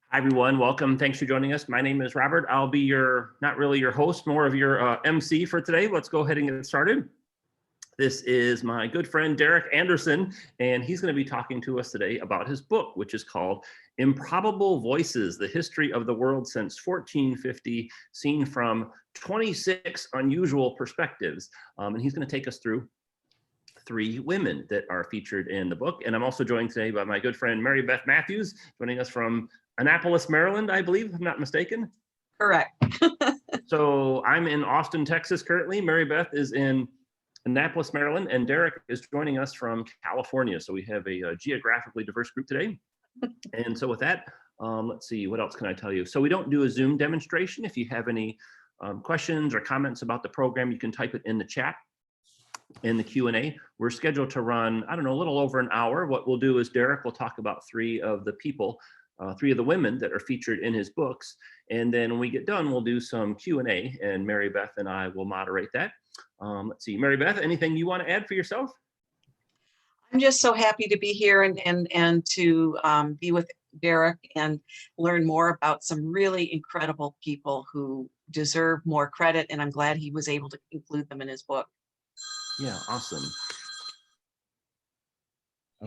Hi, everyone. Welcome. Thanks for joining us. My name is Robert. I'll be not really your host, more of your MC for today. Let's go ahead and get started. This is my good friend, Derek Anderson, and he's going to be talking to us today about his book, which is called Improbable Voices, The History of the World Since 1450, Seen from 26 Unusual Perspectives. And he's going to take us through 3 women that are featured in the book. And I'm also joined today by my good friend, Mary Beth Matthews, joining us from Annapolis, Maryland, I believe, if I'm not mistaken. Correct. So I'm in Austin, Texas currently. Mary Beth is in Annapolis, Maryland, and Derek is joining us from California. So we have a geographically diverse group today. And so with that, let's see, what else can I tell you? So we don't do a Zoom demonstration. If you have any questions or comments about the program, you can type it in the chat. In the Q&A, we're scheduled to run, I don't know, a little over an hour. What we'll do is Derek will talk about 3 of the people, 3 of the women that are featured in his books. And then when we get done, we'll do some Q&A, and Mary Beth and I will moderate that. Let's see, Mary Beth, anything you want to add for yourself? I'm just so happy to be here and to be with Derek and learn more about some really incredible people who deserve more credit. And I'm glad he was able to include them in his book. Yeah, awesome.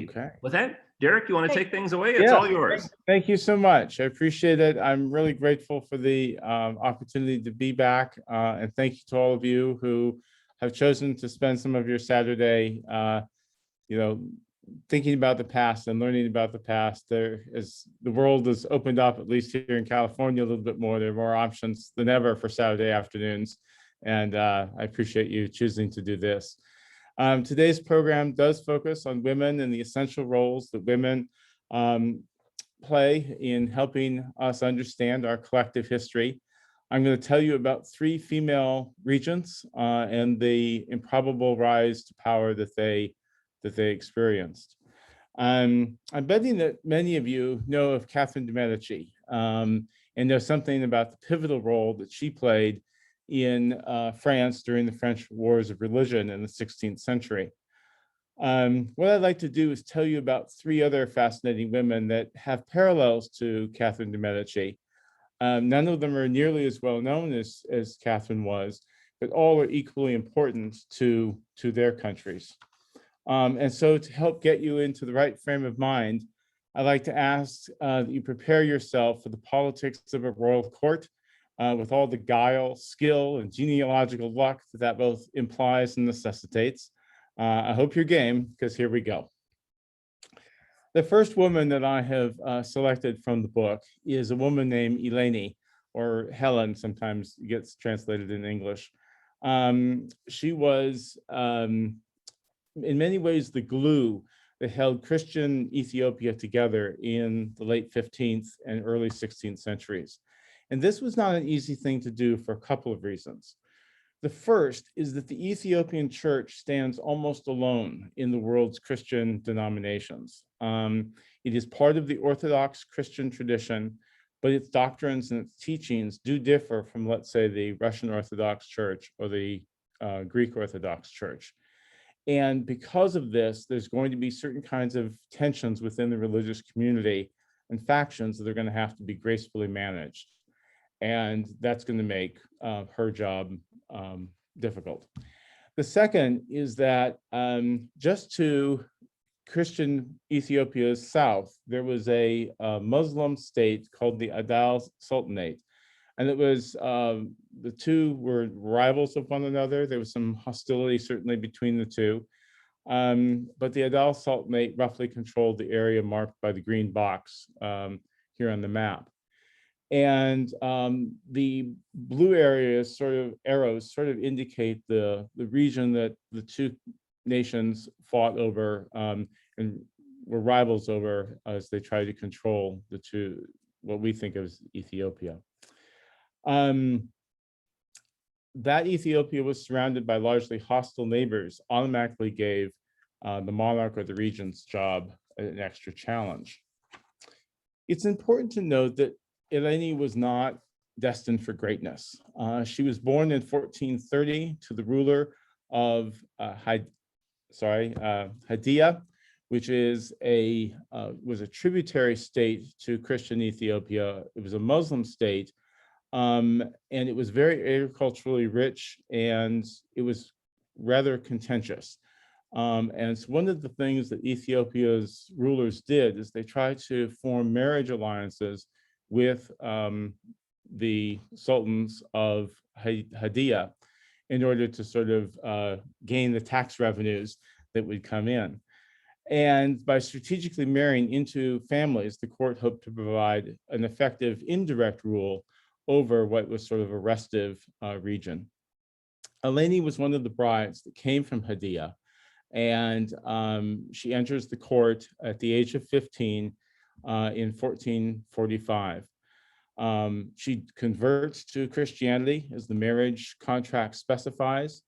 Okay. With that, Derek, you want to take things away? It's all yours. Thank you so much. I appreciate it. I'm really grateful for the opportunity to be back. And thank you to all of you who have chosen to spend some of your Saturday, thinking about the past and learning about the past. The world has opened up, at least here in California, a little bit more. There are more options than ever for Saturday afternoons. And I appreciate you choosing to do this. Today's program does focus on women and the essential roles that women play in helping us understand our collective history. I'm going to tell you about 3 female regents and the improbable rise to power that they experienced. I'm betting that many of you know of Catherine de' Medici and know something about the pivotal role that she played in France during the French Wars of Religion in the 16th century. What I'd like to do is tell you about 3 other fascinating women that have parallels to Catherine de' Medici. None of them are nearly as well known as Catherine was, but all are equally important to their countries. And so to help get you into the right frame of mind, I'd like to ask that you prepare yourself for the politics of a royal court, with all the guile, skill, and genealogical luck that both implies and necessitates. I hope you're game, because here we go. The first woman that I have selected from the book is a woman named Eleni, or Helen, sometimes gets translated in English. She was, in many ways, the glue that held Christian Ethiopia together in the late 15th and early 16th centuries. And this was not an easy thing to do for a couple of reasons. The first is that the Ethiopian church stands almost alone in the world's Christian denominations. It is part of the Orthodox Christian tradition, but its doctrines and its teachings do differ from, let's say, the Russian Orthodox Church or the Greek Orthodox Church. And because of this, there's going to be certain kinds of tensions within the religious community and factions that are going to have to be gracefully managed. And that's going to make her job difficult. The second is that just to Christian Ethiopia's south, there was a Muslim state called the Adal Sultanate. And it was, the 2 were rivals of one another. There was some hostility certainly between the 2. But the Adal Sultanate roughly controlled the area marked by the green box here on the map. And the blue areas, arrows, indicate the region that the 2 nations fought over and were rivals over as they tried to control the 2, what we think of as Ethiopia. That Ethiopia was surrounded by largely hostile neighbors automatically gave the monarch or the regent's job an extra challenge. It's important to note that Eleni was not destined for greatness. She was born in 1430 to the ruler of Hadia, which is was a tributary state to Christian Ethiopia. It was a Muslim state, and it was very agriculturally rich, and it was rather contentious. And so one of the things that Ethiopia's rulers did is they tried to form marriage alliances with the sultans of Hadia in order to sort of gain the tax revenues that would come in. And by strategically marrying into families, the court hoped to provide an effective indirect rule over what was sort of a restive region. Eleni was one of the brides that came from Hadia, and she enters the court at the age of 15 in 1445. She converts to Christianity as the marriage contract specifies.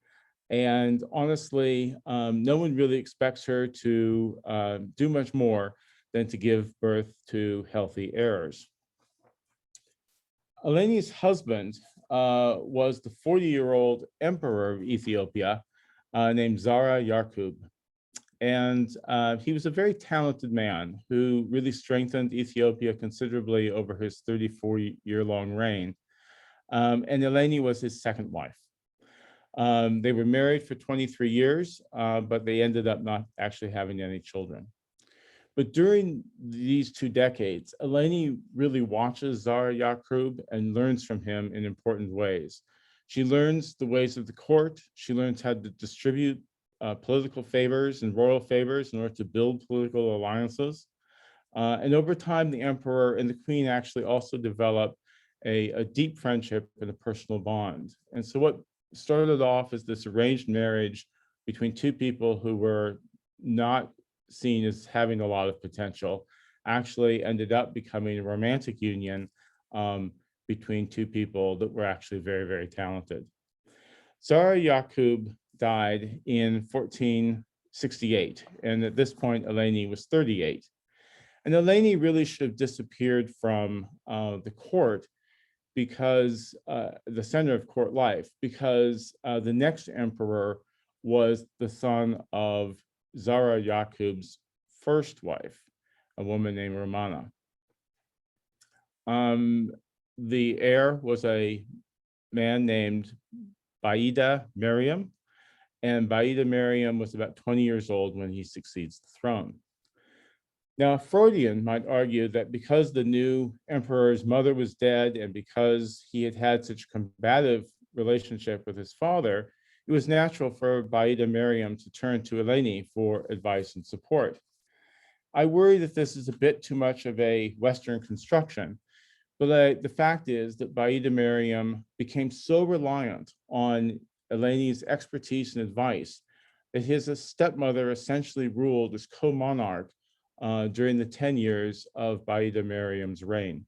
And honestly, no one really expects her to do much more than to give birth to healthy heirs. Eleni's husband was the 40-year-old emperor of Ethiopia named Zara Yarkub. And he was a very talented man who really strengthened Ethiopia considerably over his 34-year-long reign. And Eleni was his second wife. They were married for 23 years, but they ended up not actually having any children. But during these 2 decades, Eleni really watches Zara Yarkub and learns from him in important ways. She learns the ways of the court. She learns how to distribute political favors and royal favors in order to build political alliances. And over time, the emperor and the queen actually also develop a deep friendship and a personal bond. And so what started off as this arranged marriage between 2 people who were not seen as having a lot of potential actually ended up becoming a romantic union between 2 people that were actually very, very talented. Zara Yarkub died in 1468, and at this point, Eleni was 38. And Eleni really should have disappeared from the court because the center of court life, because the next emperor was the son of Zara Yarkub's first wife, a woman named Romana. The heir was a man named Baida Mariam, and Baida Mariam was about 20 years old when he succeeds the throne. Now, Freudian might argue that because the new emperor's mother was dead and because he had had such a combative relationship with his father, it was natural for Baida Mariam to turn to Eleni for advice and support. I worry that this is a bit too much of a Western construction, but the fact is that Baida Mariam became so reliant on Eleni's expertise and advice that his stepmother essentially ruled as co-monarch during the 10 years of Baida Mariam's reign.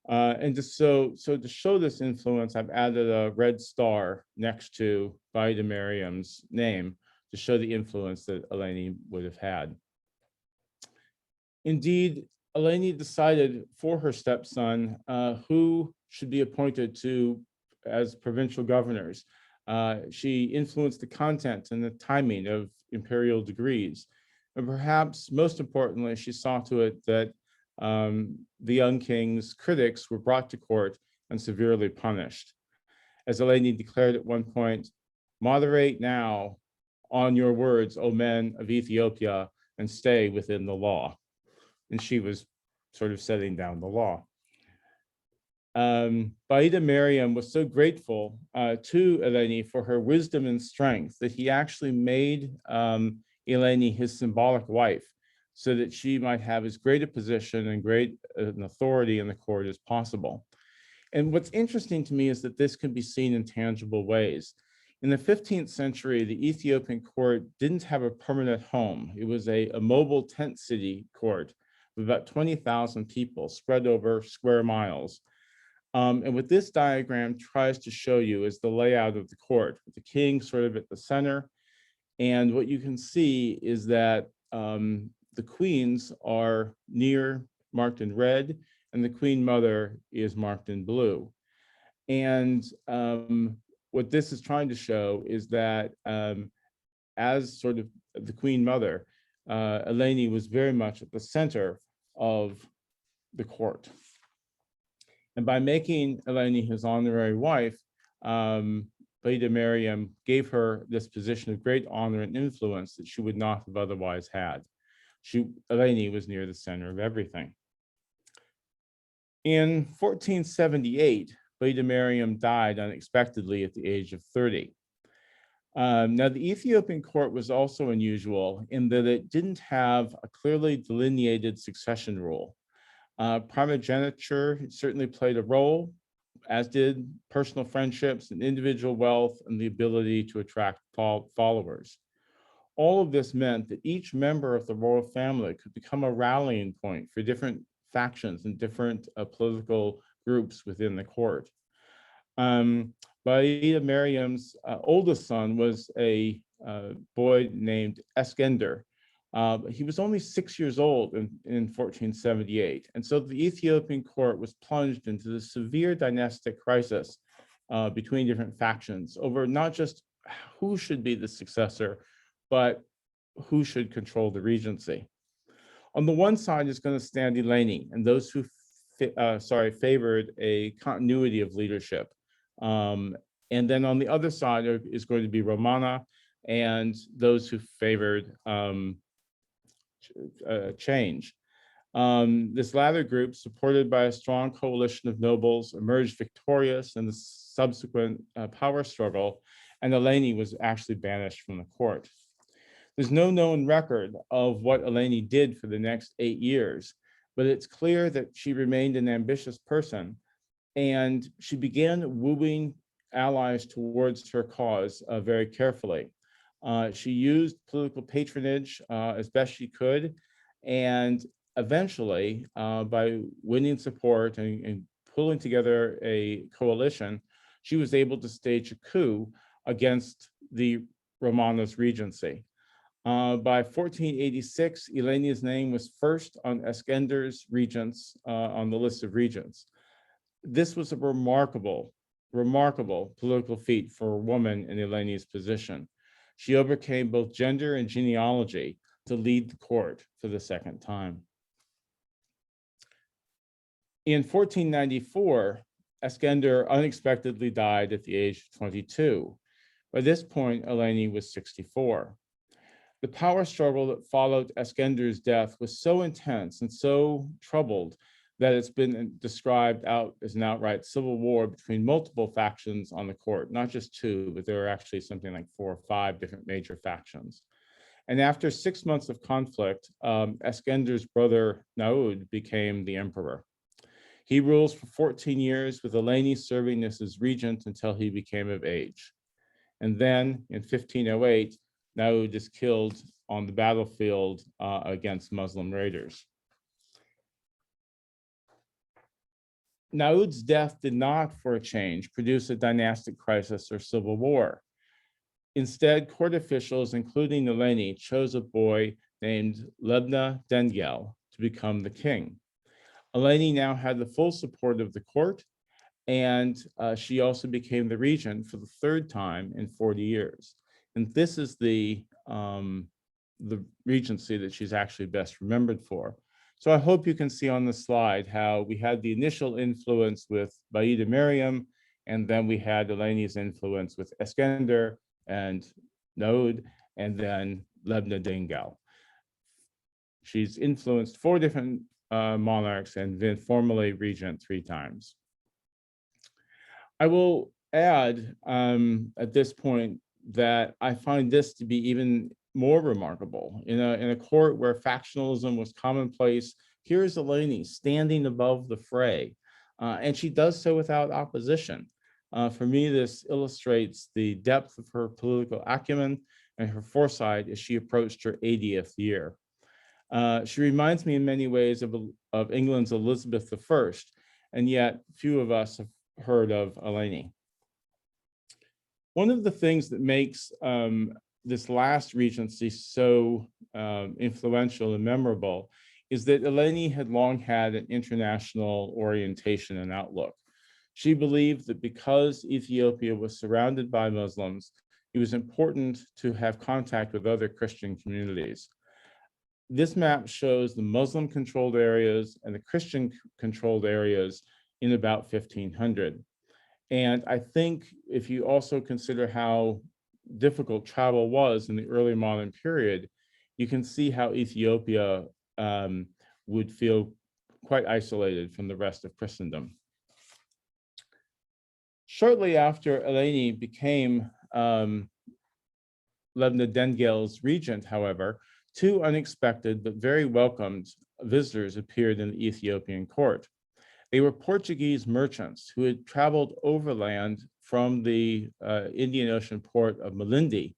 And just so to show this influence, I've added a red star next to Baida Mariam's name to show the influence that Eleni would have had. Indeed, Eleni decided for her stepson who should be appointed as provincial governors. She influenced the content and the timing of imperial degrees. And perhaps most importantly, she saw to it that the young king's critics were brought to court and severely punished. As Eleni declared at one point, "Moderate now on your words, O men of Ethiopia, and stay within the law." And she was sort of setting down the law. Baida Mariam was so grateful to Eleni for her wisdom and strength that he actually made Eleni his symbolic wife so that she might have as great a position and great an authority in the court as possible. And what's interesting to me is that this can be seen in tangible ways. In the 15th century, the Ethiopian court didn't have a permanent home. It was a mobile tent city court with about 20,000 people spread over square miles. And what this diagram tries to show you is the layout of the court, with the king sort of at the center. And what you can see is that the queens are marked in red, and the queen mother is marked in blue. And what this is trying to show is that as sort of the queen mother, Eleni was very much at the center of the court. And by making Eleni his honorary wife, Valida Mariam gave her this position of great honor and influence that she would not have otherwise had. Eleni was near the center of everything. In 1478, Valida Mariam died unexpectedly at the age of 30. Now, the Ethiopian court was also unusual in that it didn't have a clearly delineated succession rule. Primogeniture certainly played a role, as did personal friendships and individual wealth and the ability to attract followers. All of this meant that each member of the royal family could become a rallying point for different factions and different political groups within the court. Valida Mariam's oldest son was a boy named Eskender. He was only 6 years old in 1478. And so the Ethiopian court was plunged into the severe dynastic crisis between different factions over not just who should be the successor, but who should control the regency. On the one side is going to stand Eleni and those who favored a continuity of leadership. And then on the other side is going to be Romana and those who favored change. This latter group, supported by a strong coalition of nobles, emerged victorious in the subsequent power struggle, and Eleni was actually banished from the court. There's no known record of what Eleni did for the next 8 years, but it's clear that she remained an ambitious person, and she began wooing allies towards her cause very carefully. She used political patronage as best she could, and eventually, by winning support and pulling together a coalition, she was able to stage a coup against the Romano's regency. By 1486, Eleni's name was first on Eskender's regents on the list of regents. This was a remarkable political feat for a woman in Eleni's position. She overcame both gender and genealogy to lead the court for the second time. In 1494, Eskender unexpectedly died at the age of 22. By this point, Eleni was 64. The power struggle that followed Eskender's death was so intense and so troubled that it's been described out as an outright civil war between multiple factions on the court, not just two, but there were actually something like 4 or 5 different major factions. And after 6 months of conflict, Eskender's brother Naud became the emperor. He rules for 14 years, with Eleni serving as his regent until he became of age. And then in 1508, Naud is killed on the battlefield against Muslim raiders. Naud's death did not, for a change, produce a dynastic crisis or civil war. Instead, court officials, including Eleni, chose a boy named Lebna Dengel to become the king. Eleni now had the full support of the court, and she also became the regent for the 3rd time in 40 years. And this is the regency that she's actually best remembered for. So I hope you can see on the slide how we had the initial influence with Valida Mariam, and then we had Eleni's influence with Eskender and Naud, and then Lebna Dengel. She's influenced 4 different monarchs and been formally regent 3 times. I will add at this point that I find this to be even more remarkable. In a court where factionalism was commonplace, here is Eleni standing above the fray, and she does so without opposition. For me, this illustrates the depth of her political acumen and her foresight as she approached her 80th year. She reminds me in many ways of England's Elizabeth I, and yet few of us have heard of Eleni. One of the things that makes this last regency so influential and memorable is that Eleni had long had an international orientation and outlook. She believed that because Ethiopia was surrounded by Muslims, it was important to have contact with other Christian communities. This map shows the Muslim-controlled areas and the Christian-controlled areas in about 1500. And I think if you also consider how difficult travel was in the early modern period, you can see how Ethiopia would feel quite isolated from the rest of Christendom. Shortly after Eleni became Lebna Dengel's regent, however, two unexpected but very welcomed visitors appeared in the Ethiopian court. They were Portuguese merchants who had traveled overland from the Indian Ocean port of Malindi.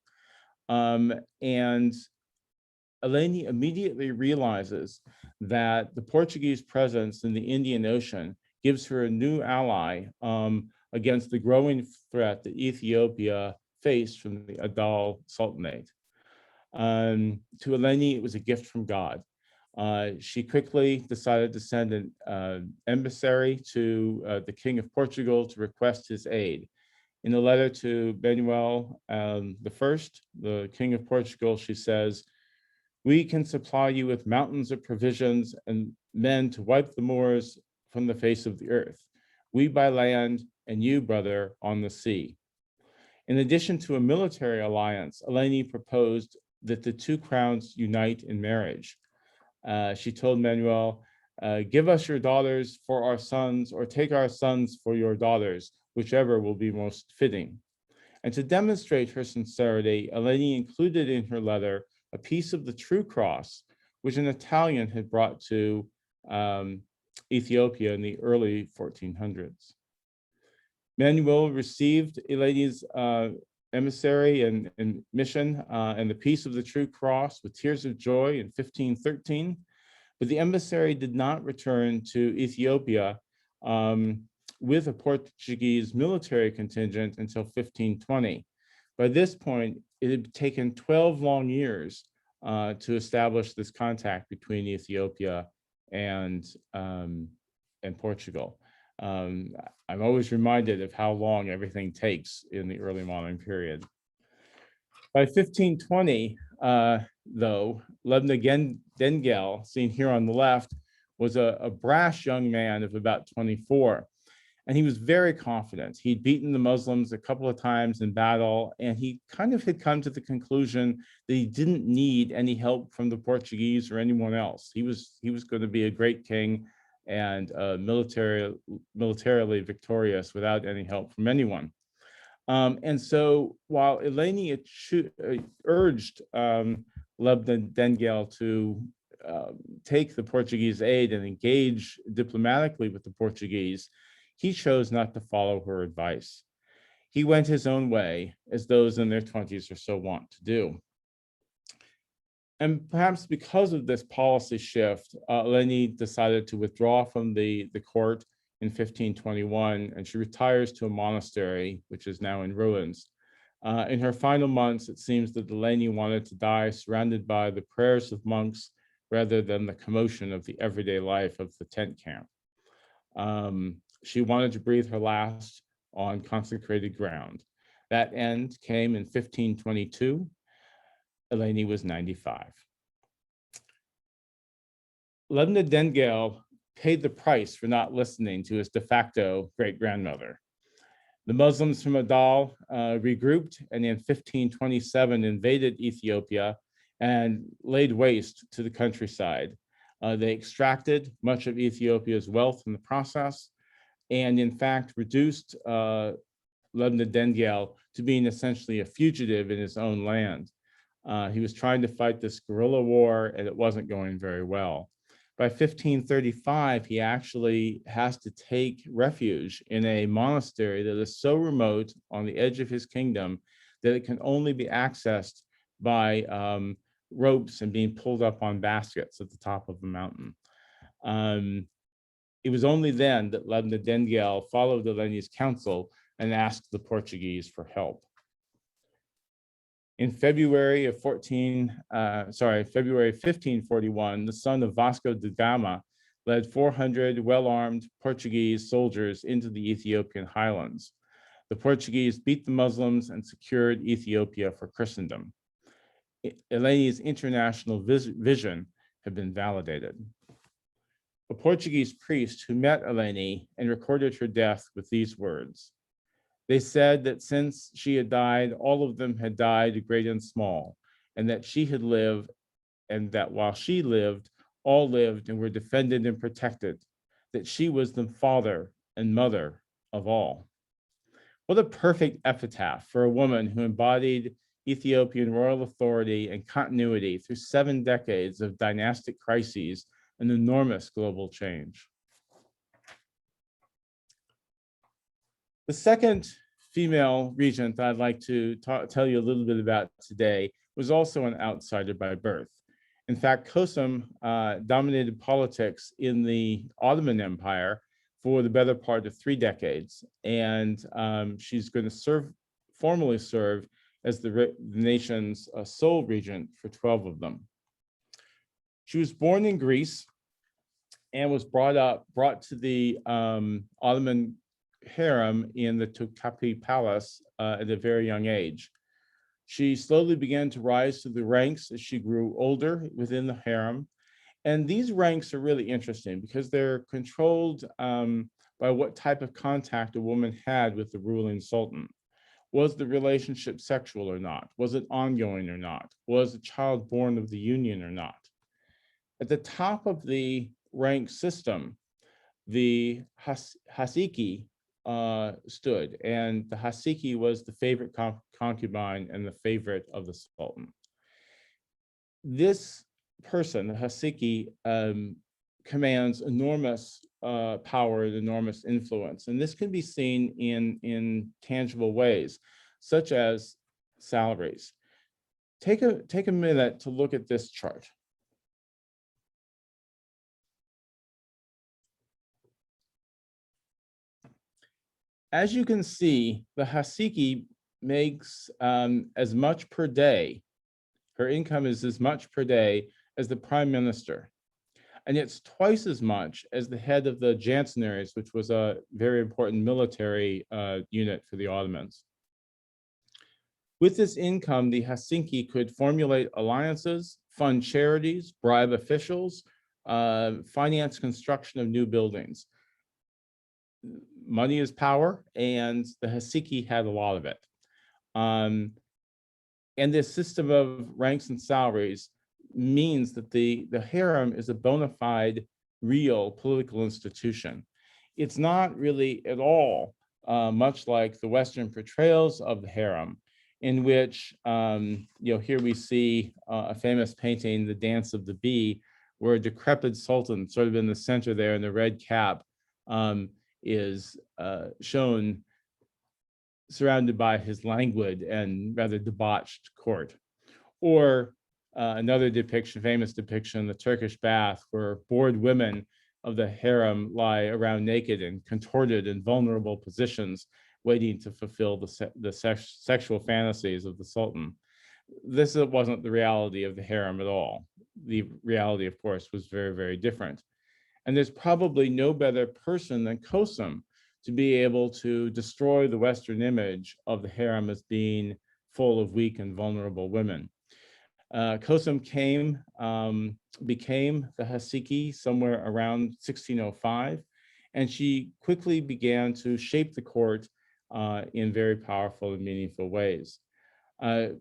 And Eleni immediately realizes that the Portuguese presence in the Indian Ocean gives her a new ally against the growing threat that Ethiopia faced from the Adal Sultanate. To Eleni, it was a gift from God. She quickly decided to send an emissary to the King of Portugal to request his aid. In a letter to Manuel I, the King of Portugal, she says, "We can supply you with mountains of provisions and men to wipe the Moors from the face of the earth. We by land and you, brother, on the sea." In addition to a military alliance, Eleni proposed that the two crowns unite in marriage. She told Manuel, "Give us your daughters for our sons, or take our sons for your daughters, whichever will be most fitting." And to demonstrate her sincerity, Eleni included in her letter a piece of the true cross, which an Italian had brought to Ethiopia in the early 1400s. Manuel received Eleni's emissary and mission and the piece of the true cross with tears of joy in 1513, but the emissary did not return to Ethiopia with a Portuguese military contingent until 1520. By this point, it had taken 12 long years to establish this contact between Ethiopia and Portugal. I'm always reminded of how long everything takes in the early modern period. By 1520, though, Lebna Dengel, seen here on the left, was a brash young man of about 24. And he was very confident. He'd beaten the Muslims a couple of times in battle, and he kind of had come to the conclusion that he didn't need any help from the Portuguese or anyone else. He was going to be a great king and militarily victorious without any help from anyone. And so while Eleni urged Lebna Dengel to take the Portuguese aid and engage diplomatically with the Portuguese, he chose not to follow her advice. He went his own way, as those in their 20s are so wont to do. And perhaps because of this policy shift, Eleni decided to withdraw from the court in 1521, and she retires to a monastery, which is now in ruins. In her final months, it seems that Eleni wanted to die surrounded by the prayers of monks rather than the commotion of the everyday life of the tent camp. She wanted to breathe her last on consecrated ground. That end came in 1522. Eleni was 95. Lebna Dengel paid the price for not listening to his de facto great-grandmother. The Muslims from Adal regrouped and in 1527 invaded Ethiopia and laid waste to the countryside. They extracted much of Ethiopia's wealth in the process, and in fact reduced Lebna Dengel to being essentially a fugitive in his own land. He was trying to fight this guerrilla war, and it wasn't going very well. By 1535, he actually has to take refuge in a monastery that is so remote on the edge of his kingdom that it can only be accessed by ropes and being pulled up on baskets at the top of the mountain. It was only then that Lebna Dengel followed Eleni's counsel and asked the Portuguese for help. In February 1541, the son of Vasco da Gama led 400 well-armed Portuguese soldiers into the Ethiopian highlands. The Portuguese beat the Muslims and secured Ethiopia for Christendom. Eleni's international vision have been validated. A Portuguese priest who met Eleni and recorded her death with these words. They said that since she had died, all of them had died, great and small, and that she had lived, and that while she lived, all lived and were defended and protected, that she was the father and mother of all. What a perfect epitaph for a woman who embodied Ethiopian royal authority and continuity through 7 decades of dynastic crises and enormous global change. The second female regent that I'd like to tell you a little bit about today was also an outsider by birth. In fact, Kosum dominated politics in the Ottoman Empire for the better part of 3 decades, and she's going to formally serve as the nation's sole regent for 12 of them. She was born in Greece and was brought to the Ottoman harem in the Topkapi Palace at a very young age. She slowly began to rise through the ranks as she grew older within the harem. And these ranks are really interesting because they're controlled by what type of contact a woman had with the ruling sultan. Was the relationship sexual or not? Was it ongoing or not? Was a child born of the union or not? At the top of the rank system, the Hasiki stood, and the Hasiki was the favorite concubine and the favorite of the sultan. This person, the Hasiki, commands enormous power and enormous influence, and this can be seen in tangible ways, such as salaries. Take a minute to look at this chart. As you can see, the Hasiki makes as much per day. Her income is as much per day as the prime minister. And it's twice as much as the head of the Janssenaries, which was a very important military unit for the Ottomans. With this income, the Hasiki could formulate alliances, fund charities, bribe officials, finance construction of new buildings. Money is power, and the Hasiki had a lot of it. And this system of ranks and salaries means that the harem is a bona fide, real political institution. It's not really at all much like the Western portrayals of the harem, in which, here we see a famous painting, The Dance of the Bee, where a decrepit sultan, sort of in the center there in the red cap, is shown surrounded by his languid and rather debauched court. Or another depiction, famous depiction, the Turkish bath, where bored women of the harem lie around naked and contorted in vulnerable positions, waiting to fulfill the sexual fantasies of the sultan. This wasn't the reality of the harem at all. The reality, of course, was very, very different. And there's probably no better person than Kosum to be able to destroy the Western image of the harem as being full of weak and vulnerable women. Kosum became the Hasiki somewhere around 1605, and she quickly began to shape the court in very powerful and meaningful ways.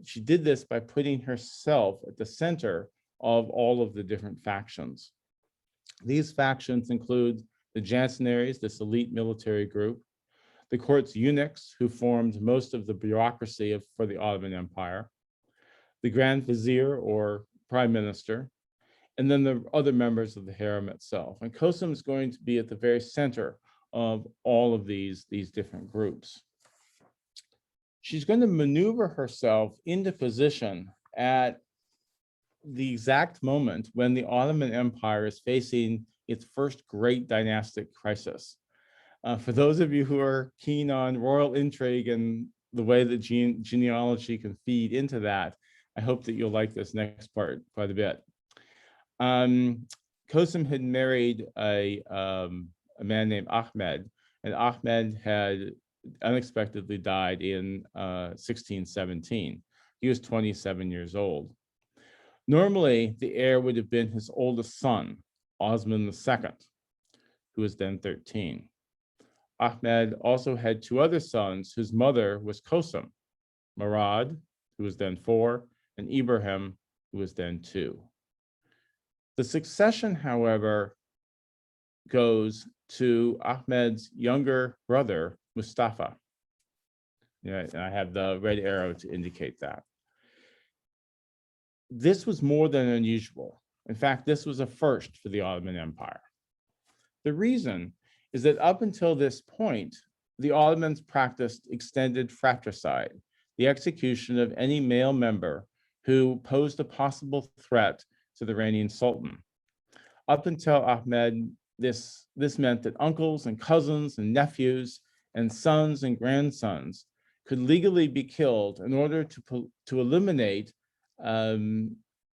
She did this by putting herself at the center of all of the different factions. These factions include the Janssenaries, this elite military group, the court's eunuchs, who formed most of the bureaucracy for the Ottoman Empire, the Grand Vizier or Prime Minister, and then the other members of the harem itself. And Kosum is going to be at the very center of all of these different groups. She's going to maneuver herself into position at the exact moment when the Ottoman Empire is facing its first great dynastic crisis. For those of you who are keen on royal intrigue and the way that genealogy can feed into that, I hope that you'll like this next part quite a bit. Kosum had married a man named Ahmed, and Ahmed had unexpectedly died in 1617. He was 27 years old. Normally, the heir would have been his oldest son, Osman II, who was then 13. Ahmed also had two other sons whose mother was Kosum, Murad, who was then 4, and Ibrahim, who was then 2. The succession, however, goes to Ahmed's younger brother, Mustafa. Yeah, and I have the red arrow to indicate that. This was more than unusual. In fact, this was a first for the Ottoman Empire. The reason is that up until this point, the Ottomans practiced extended fratricide, the execution of any male member who posed a possible threat to the reigning sultan. Up until Ahmed, this meant that uncles and cousins and nephews and sons and grandsons could legally be killed in order to eliminate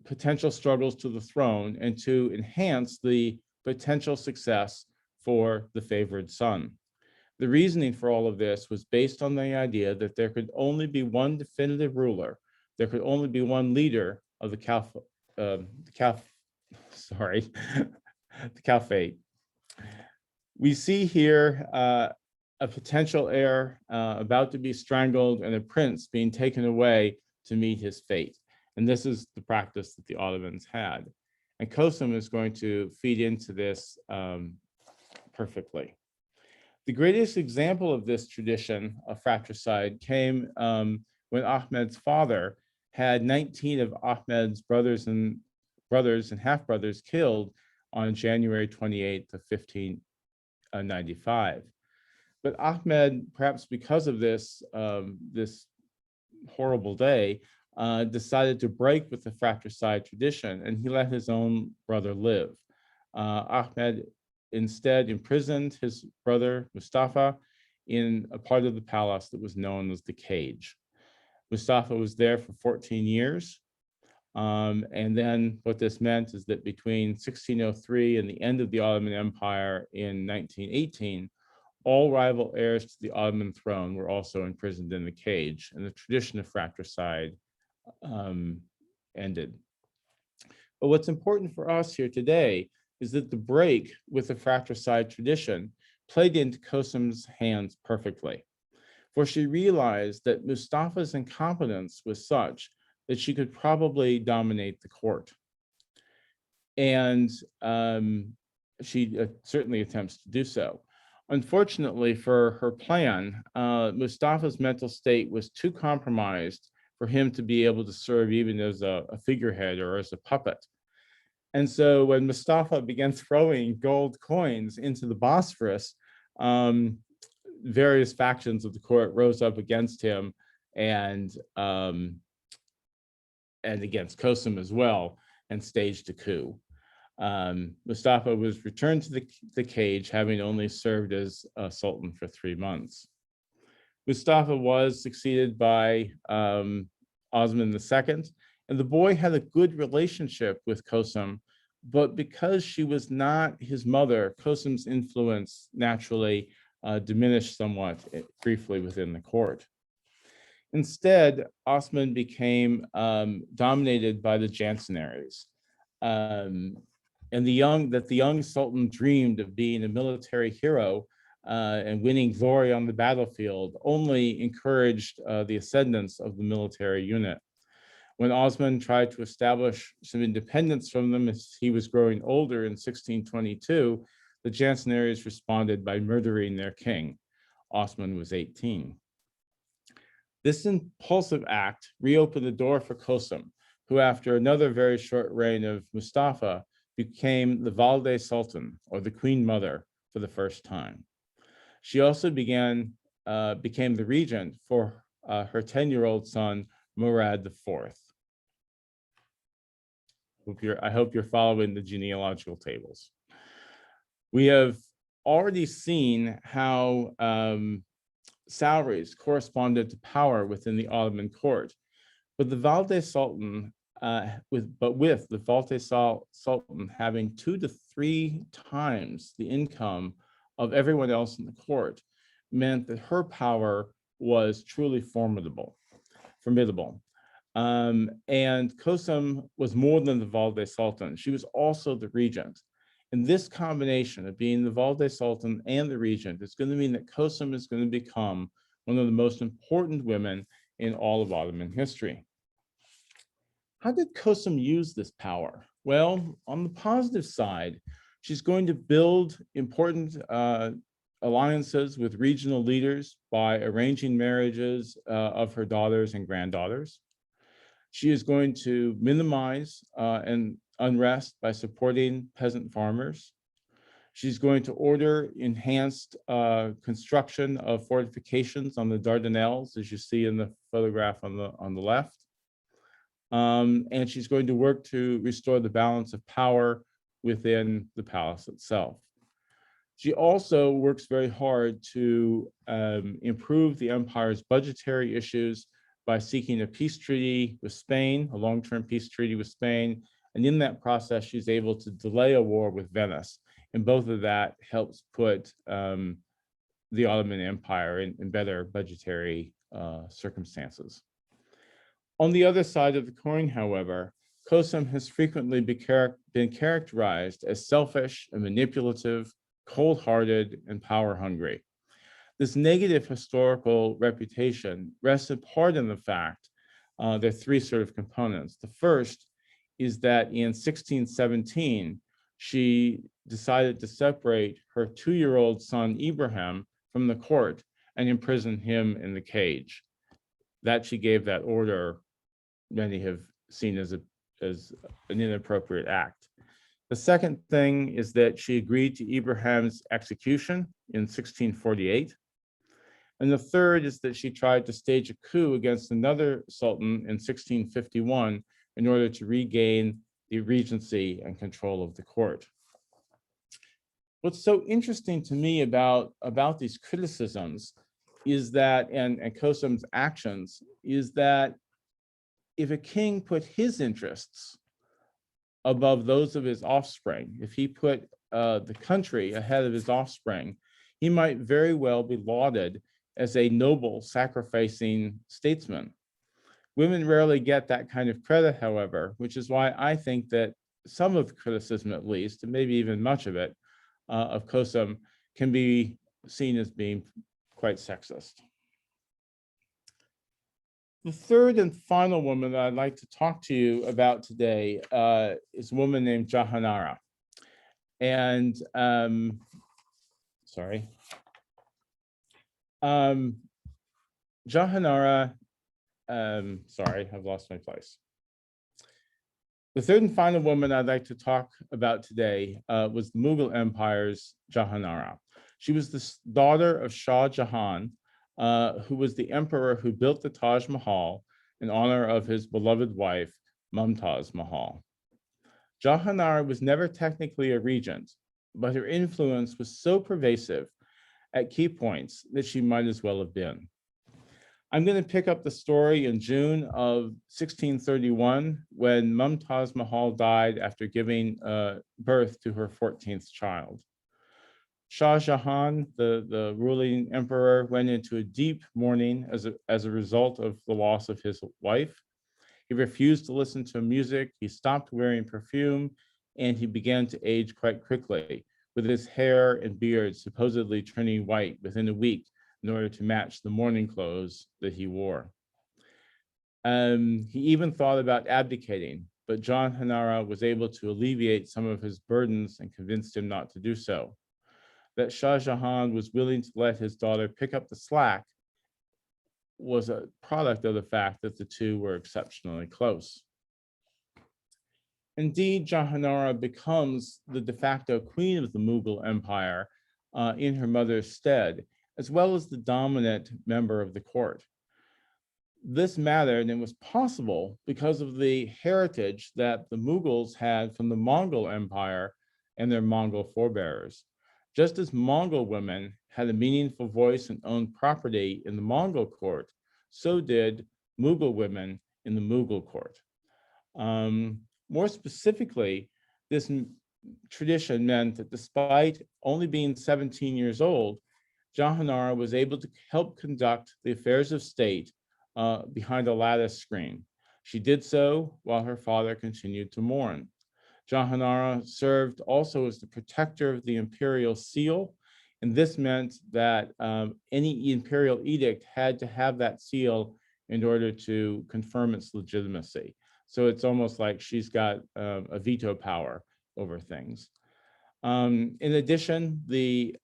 potential struggles to the throne and to enhance the potential success for the favored son. The reasoning for all of this was based on the idea that there could only be one definitive ruler. There could only be one leader of the caliphate. We see here a potential heir about to be strangled and a prince being taken away to meet his fate. And this is the practice that the Ottomans had. And Kosum is going to feed into this perfectly. The greatest example of this tradition of fratricide came when Ahmed's father had 19 of Ahmed's brothers and half-brothers killed on January 28th of 1595. But Ahmed, perhaps because of this, this horrible day, decided to break with the fratricide tradition, and he let his own brother live. Ahmed instead imprisoned his brother Mustafa in a part of the palace that was known as the Cage. Mustafa was there for 14 years. And then what this meant is that between 1603 and the end of the Ottoman Empire in 1918, all rival heirs to the Ottoman throne were also imprisoned in the Cage, and the tradition of fratricide ended. But what's important for us here today is that the break with the fratricide tradition played into Kosum's hands perfectly, for she realized that Mustafa's incompetence was such that she could probably dominate the court. And she certainly attempts to do so. Unfortunately for her plan, Mustafa's mental state was too compromised for him to be able to serve even as a figurehead or as a puppet. And so when Mustafa began throwing gold coins into the Bosphorus, various factions of the court rose up against him and against Kosum as well, and staged a coup. Mustafa was returned to the Cage, having only served as a sultan for 3 months. Mustafa was succeeded by Osman II, and the boy had a good relationship with Kosum, but because she was not his mother, Kosum's influence naturally diminished somewhat briefly within the court. Instead, Osman became dominated by the Janissaries. And the young sultan dreamed of being a military hero and winning glory on the battlefield only encouraged the ascendance of the military unit. When Osman tried to establish some independence from them as he was growing older in 1622, the Janissaries responded by murdering their king. Osman was 18. This impulsive act reopened the door for Kosum, who after another very short reign of Mustafa became the Valide Sultan, or the Queen Mother, for the first time. She also became the regent for her 10-year-old son, Murad IV. I hope you're following the genealogical tables. We have already seen how salaries corresponded to power within the Ottoman court, but the Valide Sultan, with the Valide Sultan having 2 to 3 times the income of everyone else in the court, meant that her power was truly formidable. And Kosum was more than the Valde Sultan. She was also the regent. And this combination of being the Valde Sultan and the regent is going to mean that Kosum is going to become one of the most important women in all of Ottoman history. How did Kosum use this power? Well, on the positive side, she's going to build important alliances with regional leaders by arranging marriages of her daughters and granddaughters. She is going to minimize unrest by supporting peasant farmers. She's going to order enhanced construction of fortifications on the Dardanelles, as you see in the photograph on the left. And she's going to work to restore the balance of power within the palace itself. She also works very hard to improve the empire's budgetary issues by seeking a peace treaty with Spain, a long-term peace treaty with Spain. And in that process, she's able to delay a war with Venice. And both of that helps put the Ottoman Empire in better budgetary circumstances. On the other side of the coin, however, Kosum has frequently been characterized as selfish and manipulative, cold-hearted, and power-hungry. This negative historical reputation rests in part in the fact there are three sort of components. The first is that in 1617, she decided to separate her 2-year-old son, Ibrahim, from the court and imprison him in the cage. That she gave that order, many have seen as an inappropriate act. The second thing is that she agreed to Ibrahim's execution in 1648. And the third is that she tried to stage a coup against another sultan in 1651 in order to regain the regency and control of the court. What's so interesting to me about these criticisms is that, and Kosum's actions, is that if a king put his interests above those of his offspring, if he put the country ahead of his offspring, he might very well be lauded as a noble, sacrificing statesman. Women rarely get that kind of credit, however, which is why I think that some of the criticism, at least, and maybe even much of it, of Kosum can be seen as being quite sexist. The third and final woman that I'd like to talk to you about today is a woman named Jahanara. And Jahanara, sorry, I've lost my place. The third and final woman I'd like to talk about today was the Mughal Empire's Jahanara. She was the daughter of Shah Jahan, who was the emperor who built the Taj Mahal in honor of his beloved wife, Mumtaz Mahal. Jahanara was never technically a regent, but her influence was so pervasive at key points that she might as well have been. I'm going to pick up the story in June of 1631, when Mumtaz Mahal died after giving birth to her 14th child. Shah Jahan, the ruling emperor, went into a deep mourning as a result of the loss of his wife. He refused to listen to music, he stopped wearing perfume, and he began to age quite quickly, with his hair and beard supposedly turning white within a week in order to match the mourning clothes that he wore. He even thought about abdicating, but Jahanara was able to alleviate some of his burdens and convinced him not to do so. That Shah Jahan was willing to let his daughter pick up the slack was a product of the fact that the two were exceptionally close. Indeed, Jahanara becomes the de facto queen of the Mughal Empire in her mother's stead, as well as the dominant member of the court. This mattered and was possible because of the heritage that the Mughals had from the Mongol Empire and their Mongol forebears. Just as Mongol women had a meaningful voice and owned property in the Mongol court, so did Mughal women in the Mughal court. More specifically, this tradition meant that despite only being 17 years old, Jahanara was able to help conduct the affairs of state behind a lattice screen. She did so while her father continued to mourn. Jahanara served also as the protector of the imperial seal, and this meant that any imperial edict had to have that seal in order to confirm its legitimacy. So it's almost like she's got a veto power over things. In addition,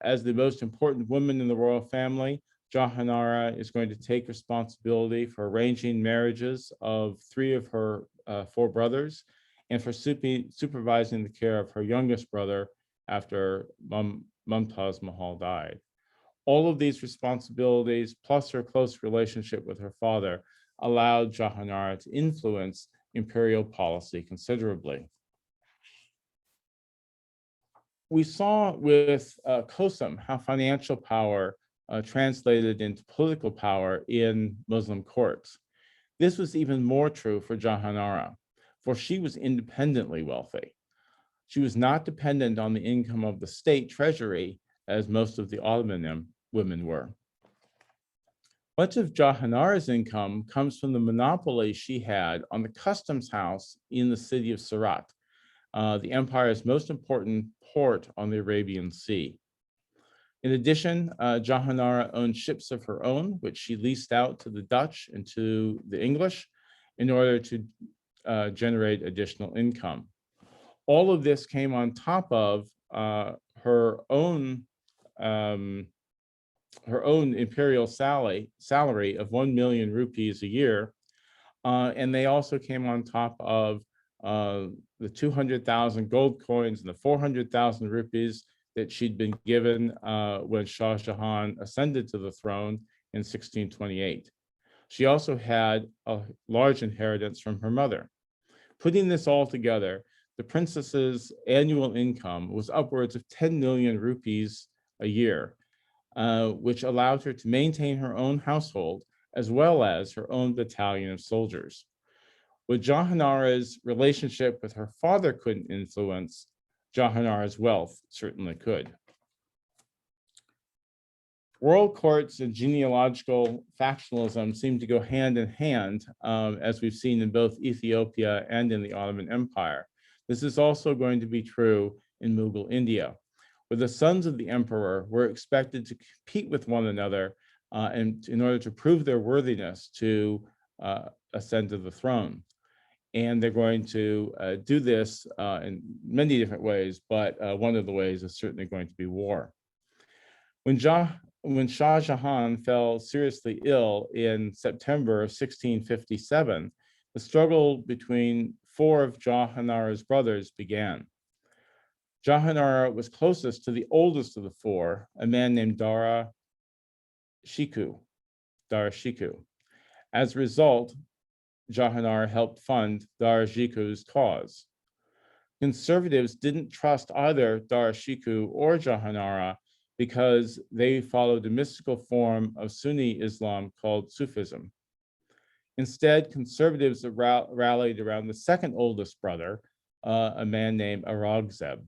as the most important woman in the royal family, Jahanara is going to take responsibility for arranging marriages of 3 of her 4 brothers and for supervising the care of her youngest brother after Mumtaz Mahal died. All of these responsibilities, plus her close relationship with her father, allowed Jahanara to influence imperial policy considerably. We saw with Qasem how financial power translated into political power in Muslim courts. This was even more true for Jahanara, for she was independently wealthy. She was not dependent on the income of the state treasury, as most of the Ottoman women were. Much of Jahanara's income comes from the monopoly she had on the customs house in the city of Surat, the empire's most important port on the Arabian Sea. In addition, Jahanara owned ships of her own, which she leased out to the Dutch and to the English in order to generate additional income. All of this came on top of her own imperial salary of 1 million rupees a year, and they also came on top of the 200,000 gold coins and the 400,000 rupees that she'd been given when Shah Jahan ascended to the throne in 1628. She also had a large inheritance from her mother. Putting this all together, the princess's annual income was upwards of 10 million rupees a year, which allowed her to maintain her own household as well as her own battalion of soldiers. What Jahanara's relationship with her father couldn't influence, Jahanara's wealth certainly could. Royal courts and genealogical factionalism seem to go hand in hand, as we've seen in both Ethiopia and in the Ottoman Empire. This is also going to be true in Mughal India, where the sons of the emperor were expected to compete with one another and in order to prove their worthiness to ascend to the throne. And they're going to do this in many different ways, but one of the ways is certainly going to be war. When Shah Jahan fell seriously ill in September of 1657, the struggle between 4 of Jahanara's brothers began. Jahanara was closest to the oldest of the 4, a man named Dara Shikoh. As a result, Jahanara helped fund Dara Shikoh's cause. Conservatives didn't trust either Dara Shikoh or Jahanara because they followed a mystical form of Sunni Islam called Sufism. Instead, conservatives rallied around the second oldest brother, a man named Aurangzeb.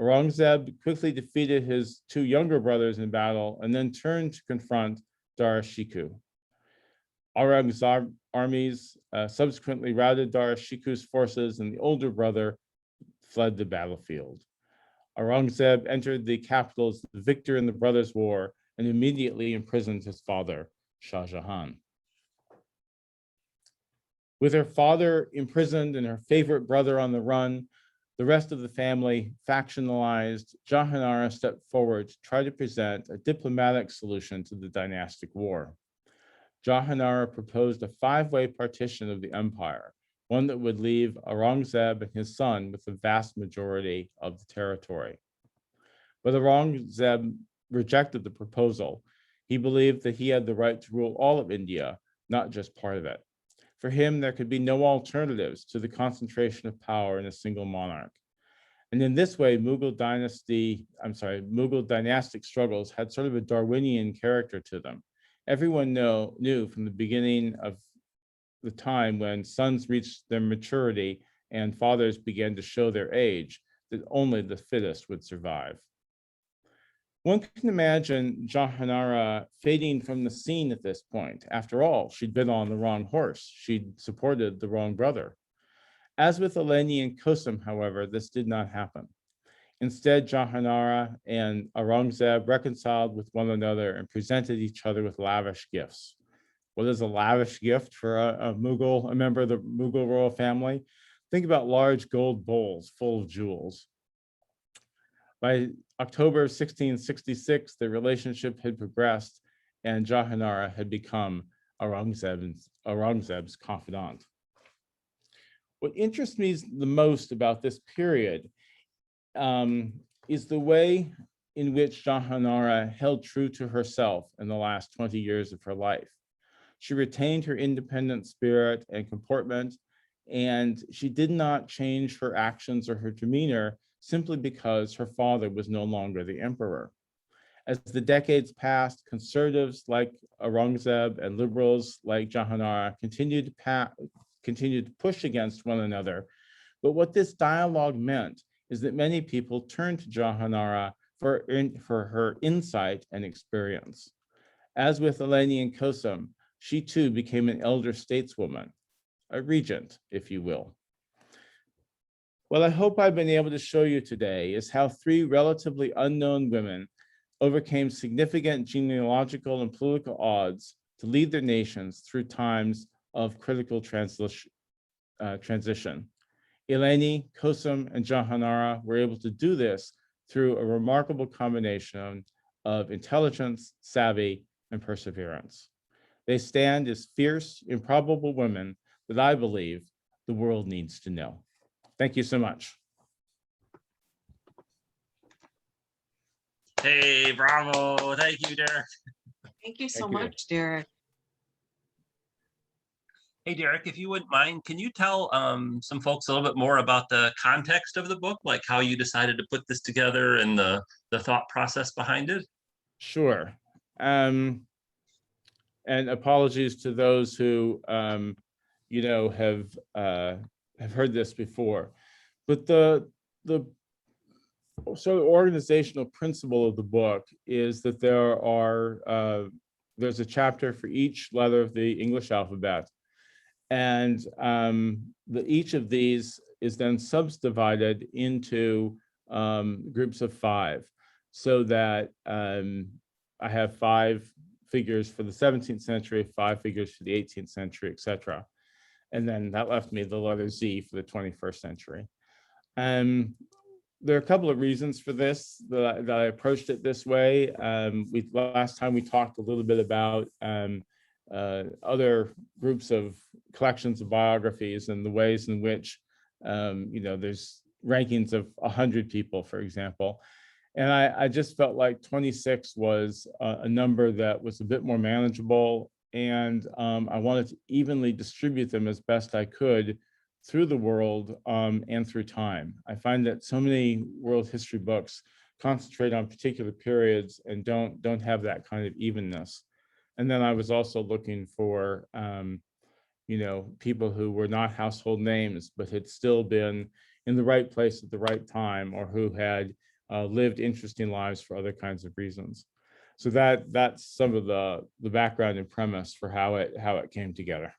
Aurangzeb quickly defeated his 2 younger brothers in battle and then turned to confront Dara Shikoh. Aurangzeb's armies subsequently routed Dara Shikoh's forces, and the older brother fled the battlefield. Aurangzeb entered the capital as the victor in the brothers' war and immediately imprisoned his father, Shah Jahan. With her father imprisoned and her favorite brother on the run, the rest of the family factionalized. Jahanara stepped forward to try to present a diplomatic solution to the dynastic war. Jahanara proposed a 5-way partition of the empire, one that would leave Aurangzeb and his son with the vast majority of the territory. But Aurangzeb rejected the proposal. He believed that he had the right to rule all of India, not just part of it. For him, there could be no alternatives to the concentration of power in a single monarch. And in this way, Mughal dynastic struggles had sort of a Darwinian character to them. Everyone knew from the beginning of the time when sons reached their maturity and fathers began to show their age that only the fittest would survive. One can imagine Jahanara fading from the scene at this point. After all, she'd been on the wrong horse. She'd supported the wrong brother. As with Eleni and Kosum, however, this did not happen. Instead, Jahanara and Aurangzeb reconciled with one another and presented each other with lavish gifts. What is a lavish gift for a member of the Mughal royal family? Think about large gold bowls full of jewels. By October 1666, the relationship had progressed and Jahanara had become Aurangzeb's confidant. What interests me the most about this period is the way in which Jahanara held true to herself in the last 20 years of her life. She retained her independent spirit and comportment, and she did not change her actions or her demeanor simply because her father was no longer the emperor. As the decades passed, conservatives like Aurangzeb and liberals like Jahanara continued to push against one another. But what this dialogue meant is that many people turned to Jahanara for her insight and experience. As with Eleni and Kosum, she too became an elder stateswoman, a regent, if you will. What I hope I've been able to show you today is how three relatively unknown women overcame significant genealogical and political odds to lead their nations through times of critical transition. Eleni, Kosum, and Jahanara were able to do this through a remarkable combination of intelligence, savvy, and perseverance. They stand as fierce, improbable women that I believe the world needs to know. Thank you so much. Hey, bravo. Thank you, Derek. Thank you so Thank you. much, Derek. Hey, Derek, if you wouldn't mind, can you tell some folks a little bit more about the context of the book, like how you decided to put this together and the thought process behind it? Sure. And apologies to those who have heard this before, but the sort of organizational principle of the book is that there's a chapter for each letter of the English alphabet, and each of these is then subdivided into groups of 5, so that I have 5 figures for the 17th century, 5 figures for the 18th century, etc. And then that left me the letter Z for the 21st century. There are a couple of reasons for this, that I approached it this way. Last time we talked a little bit about other groups of collections of biographies and the ways in which, there's rankings of 100 people, for example. And I just felt like 26 was a number that was a bit more manageable, and I wanted to evenly distribute them as best I could through the world and through time. I find that so many world history books concentrate on particular periods and don't have that kind of evenness. And then I was also looking for people who were not household names, but had still been in the right place at the right time, or who had lived interesting lives for other kinds of reasons. So that's some of the background and premise for how it came together.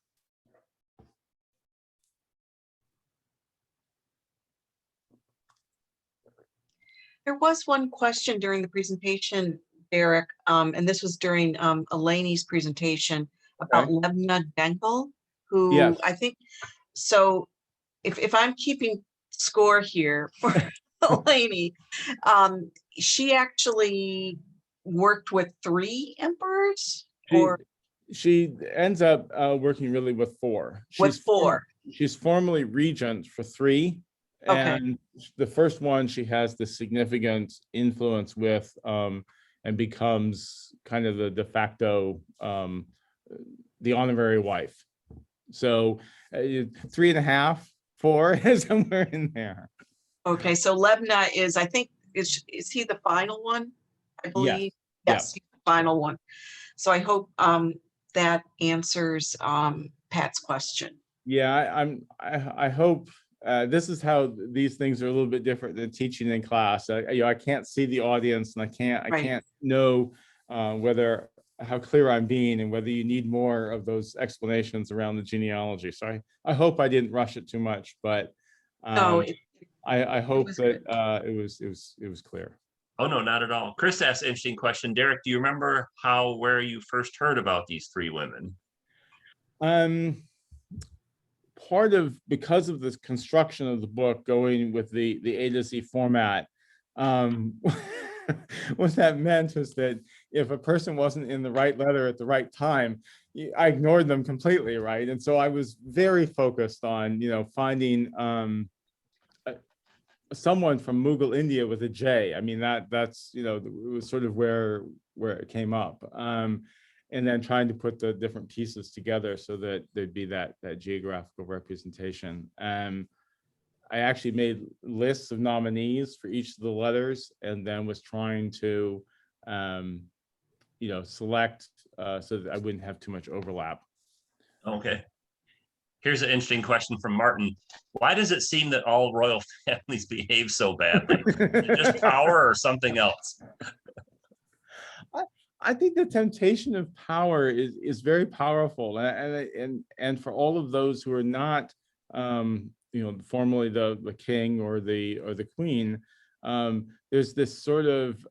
There was one question during the presentation, Derek, and this was during Eleni's presentation about Okay. Lebna Denkel, who Yes. I think, so if I'm keeping score here for Eleni, she actually worked with 3 emperors, or she ends up working really with 4. with 4? She's formally regent for 3. Okay. And the first one she has the significant influence with, and becomes kind of the de facto, the honorary wife. So 3.5, 4 is somewhere in there. Okay, so Lebna is, I think, is he the final one? I believe. Yes, he's the final one. So I hope that answers Pat's question. Yeah, I hope this is how these things are a little bit different than teaching in class. I can't see the audience, and I can't know how clear I'm being, and whether you need more of those explanations around the genealogy. So I hope I didn't rush it too much, but No, I hope was that good. it was clear. Oh, no, not at all. Chris asked an interesting question. Derek, do you remember where you first heard about these three women? Because of the construction of the book going with the A to Z format, what that meant was that if a person wasn't in the right letter at the right time, I ignored them completely, right? And so I was very focused on, finding someone from Mughal India with a J. I mean, that's it was sort of where it came up. And then trying to put the different pieces together so that there'd be that geographical representation. I actually made lists of nominees for each of the letters, and then was trying to, select so that I wouldn't have too much overlap. Okay. Here's an interesting question from Martin. Why does it seem that all royal families behave so badly? Is it just power or something else? I think the temptation of power is very powerful, and for all of those who are not, formally the king or the queen, there's this sort of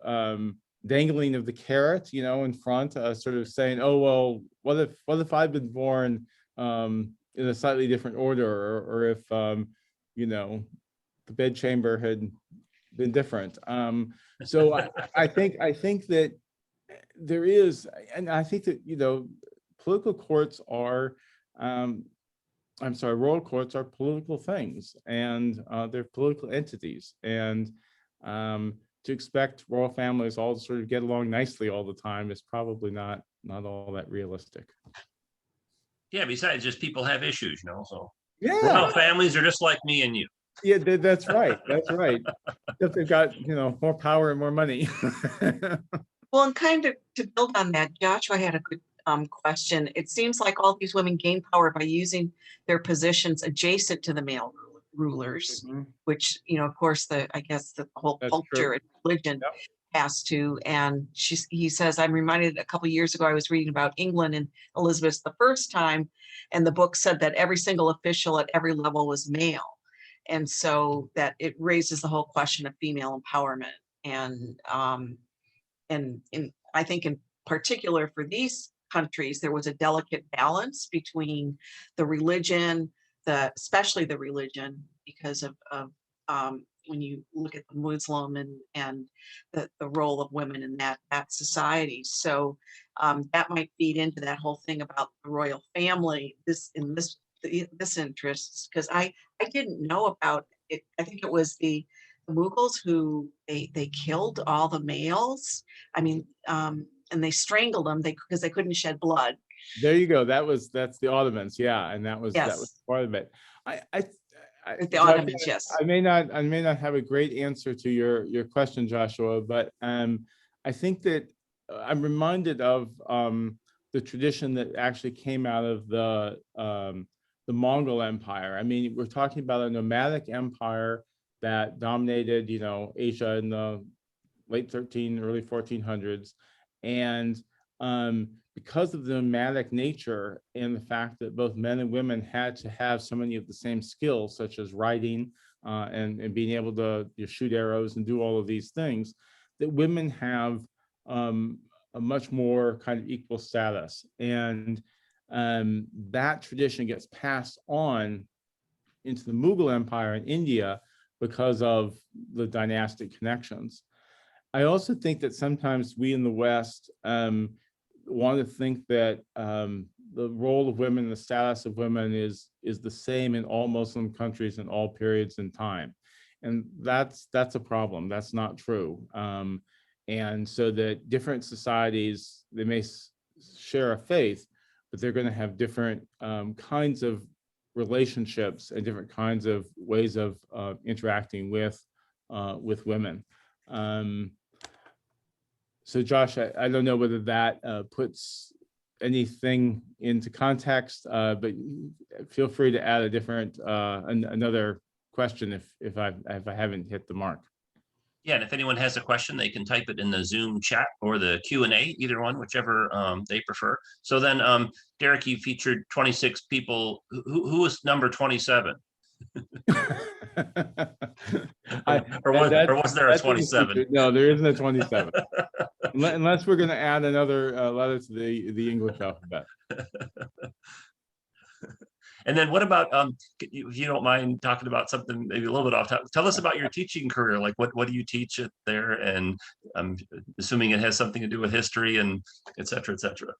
dangling of the carrot, in front, sort of saying, oh well, what if I've been born in a slightly different order, or if the bedchamber had been different. So I think that there is, and I think that political courts are, royal courts are political things, and they're political entities, and to expect royal families all to sort of get along nicely all the time is probably not all that realistic. Yeah, besides, just people have issues, so yeah, royal families are just like me and you. Yeah, that's right. That's right. Except they've got more power and more money. Well, and kind of to build on that, Joshua had a good question. It seems like all these women gain power by using their positions adjacent to the male rulers, which, of course, I guess the whole That's culture true. and religion has to. And he says, I'm reminded a couple of years ago, I was reading about England and Elizabeth the first time, and the book said that every single official at every level was male. And so that it raises the whole question of female empowerment. And I think in particular for these countries, there was a delicate balance between the religion, especially the religion, because of when you look at the Muslim and the role of women in that society. So that might feed into that whole thing about the royal family, this interest, because I didn't know about it. I think it was the Mughals who they killed all the males. I mean, and they strangled them because they couldn't shed blood. There you go. That's the Ottomans, yeah, and that was part of it. The Ottomans, yes. I may not have a great answer to your question, Joshua, but I think that I'm reminded of the tradition that actually came out of the Mongol Empire. I mean, we're talking about a nomadic empire that dominated, Asia in the late early 1400s, and because of the nomadic nature and the fact that both men and women had to have so many of the same skills, such as writing and being able to shoot arrows and do all of these things, that women have a much more kind of equal status, and that tradition gets passed on into the Mughal Empire in India because of the dynastic connections. I also think that sometimes we in the West want to think that the role of women, the status of women is the same in all Muslim countries in all periods in time. And that's a problem. That's not true. And so that different societies, they may share a faith, but they're going to have different kinds of relationships and different kinds of ways of interacting with women. So Josh, I don't know whether that puts anything into context, but feel free to add a different another question if I haven't hit the mark. Yeah, and if anyone has a question, they can type it in the Zoom chat or the Q&A, either one, whichever they prefer. So then, Derek, you featured 26 people. Who was number 27? Or was there a 27? No, there isn't a 27. Unless we're going to add another letter to the English alphabet. And then what about, if you don't mind talking about something maybe a little bit off topic, tell us about your teaching career. Like what do you teach there? And I'm assuming it has something to do with history and et cetera, et cetera.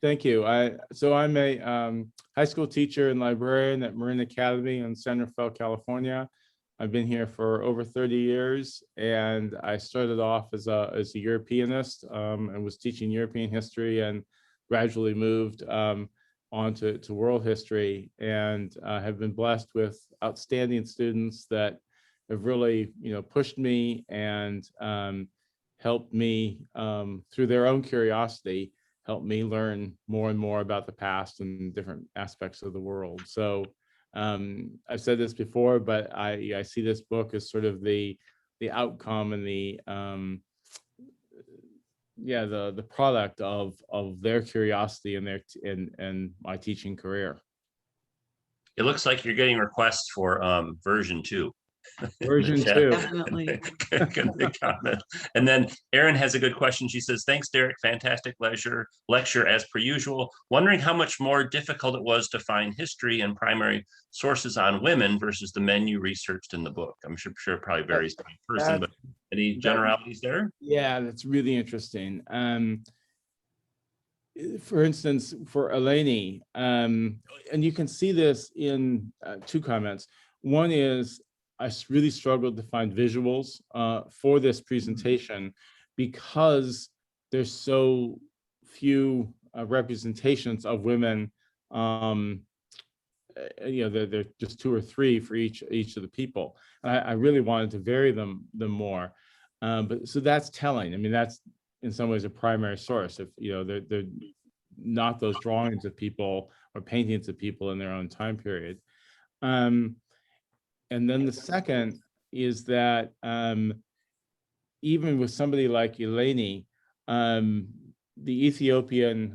Thank you. So I'm a high school teacher and librarian at Marin Academy in San Rafael, California. I've been here for over 30 years, and I started off as a Europeanist and was teaching European history, and gradually moved on to world history, and have been blessed with outstanding students that have really, pushed me and helped me through their own curiosity, helped me learn more and more about the past and different aspects of the world. So I've said this before, but I see this book as sort of the outcome and the product of their curiosity and my teaching career. It looks like you're getting requests for version 2. Version 2. Definitely. Good comment. And then Erin has a good question. She says, thanks, Derek. Fantastic lecture as per usual. Wondering how much more difficult it was to find history and primary sources on women versus the men you researched in the book. I'm sure it probably varies by person, but any generalities there? Yeah, that's really interesting. For instance, for Eleni, and you can see this in 2 comments. One is, I really struggled to find visuals for this presentation because there's so few representations of women. They're just 2 or 3 for each of the people. And I really wanted to vary them more. But so that's telling. I mean, that's in some ways a primary source. If they're not those drawings of people or paintings of people in their own time period. And then the second is that even with somebody like Eleni, the Ethiopia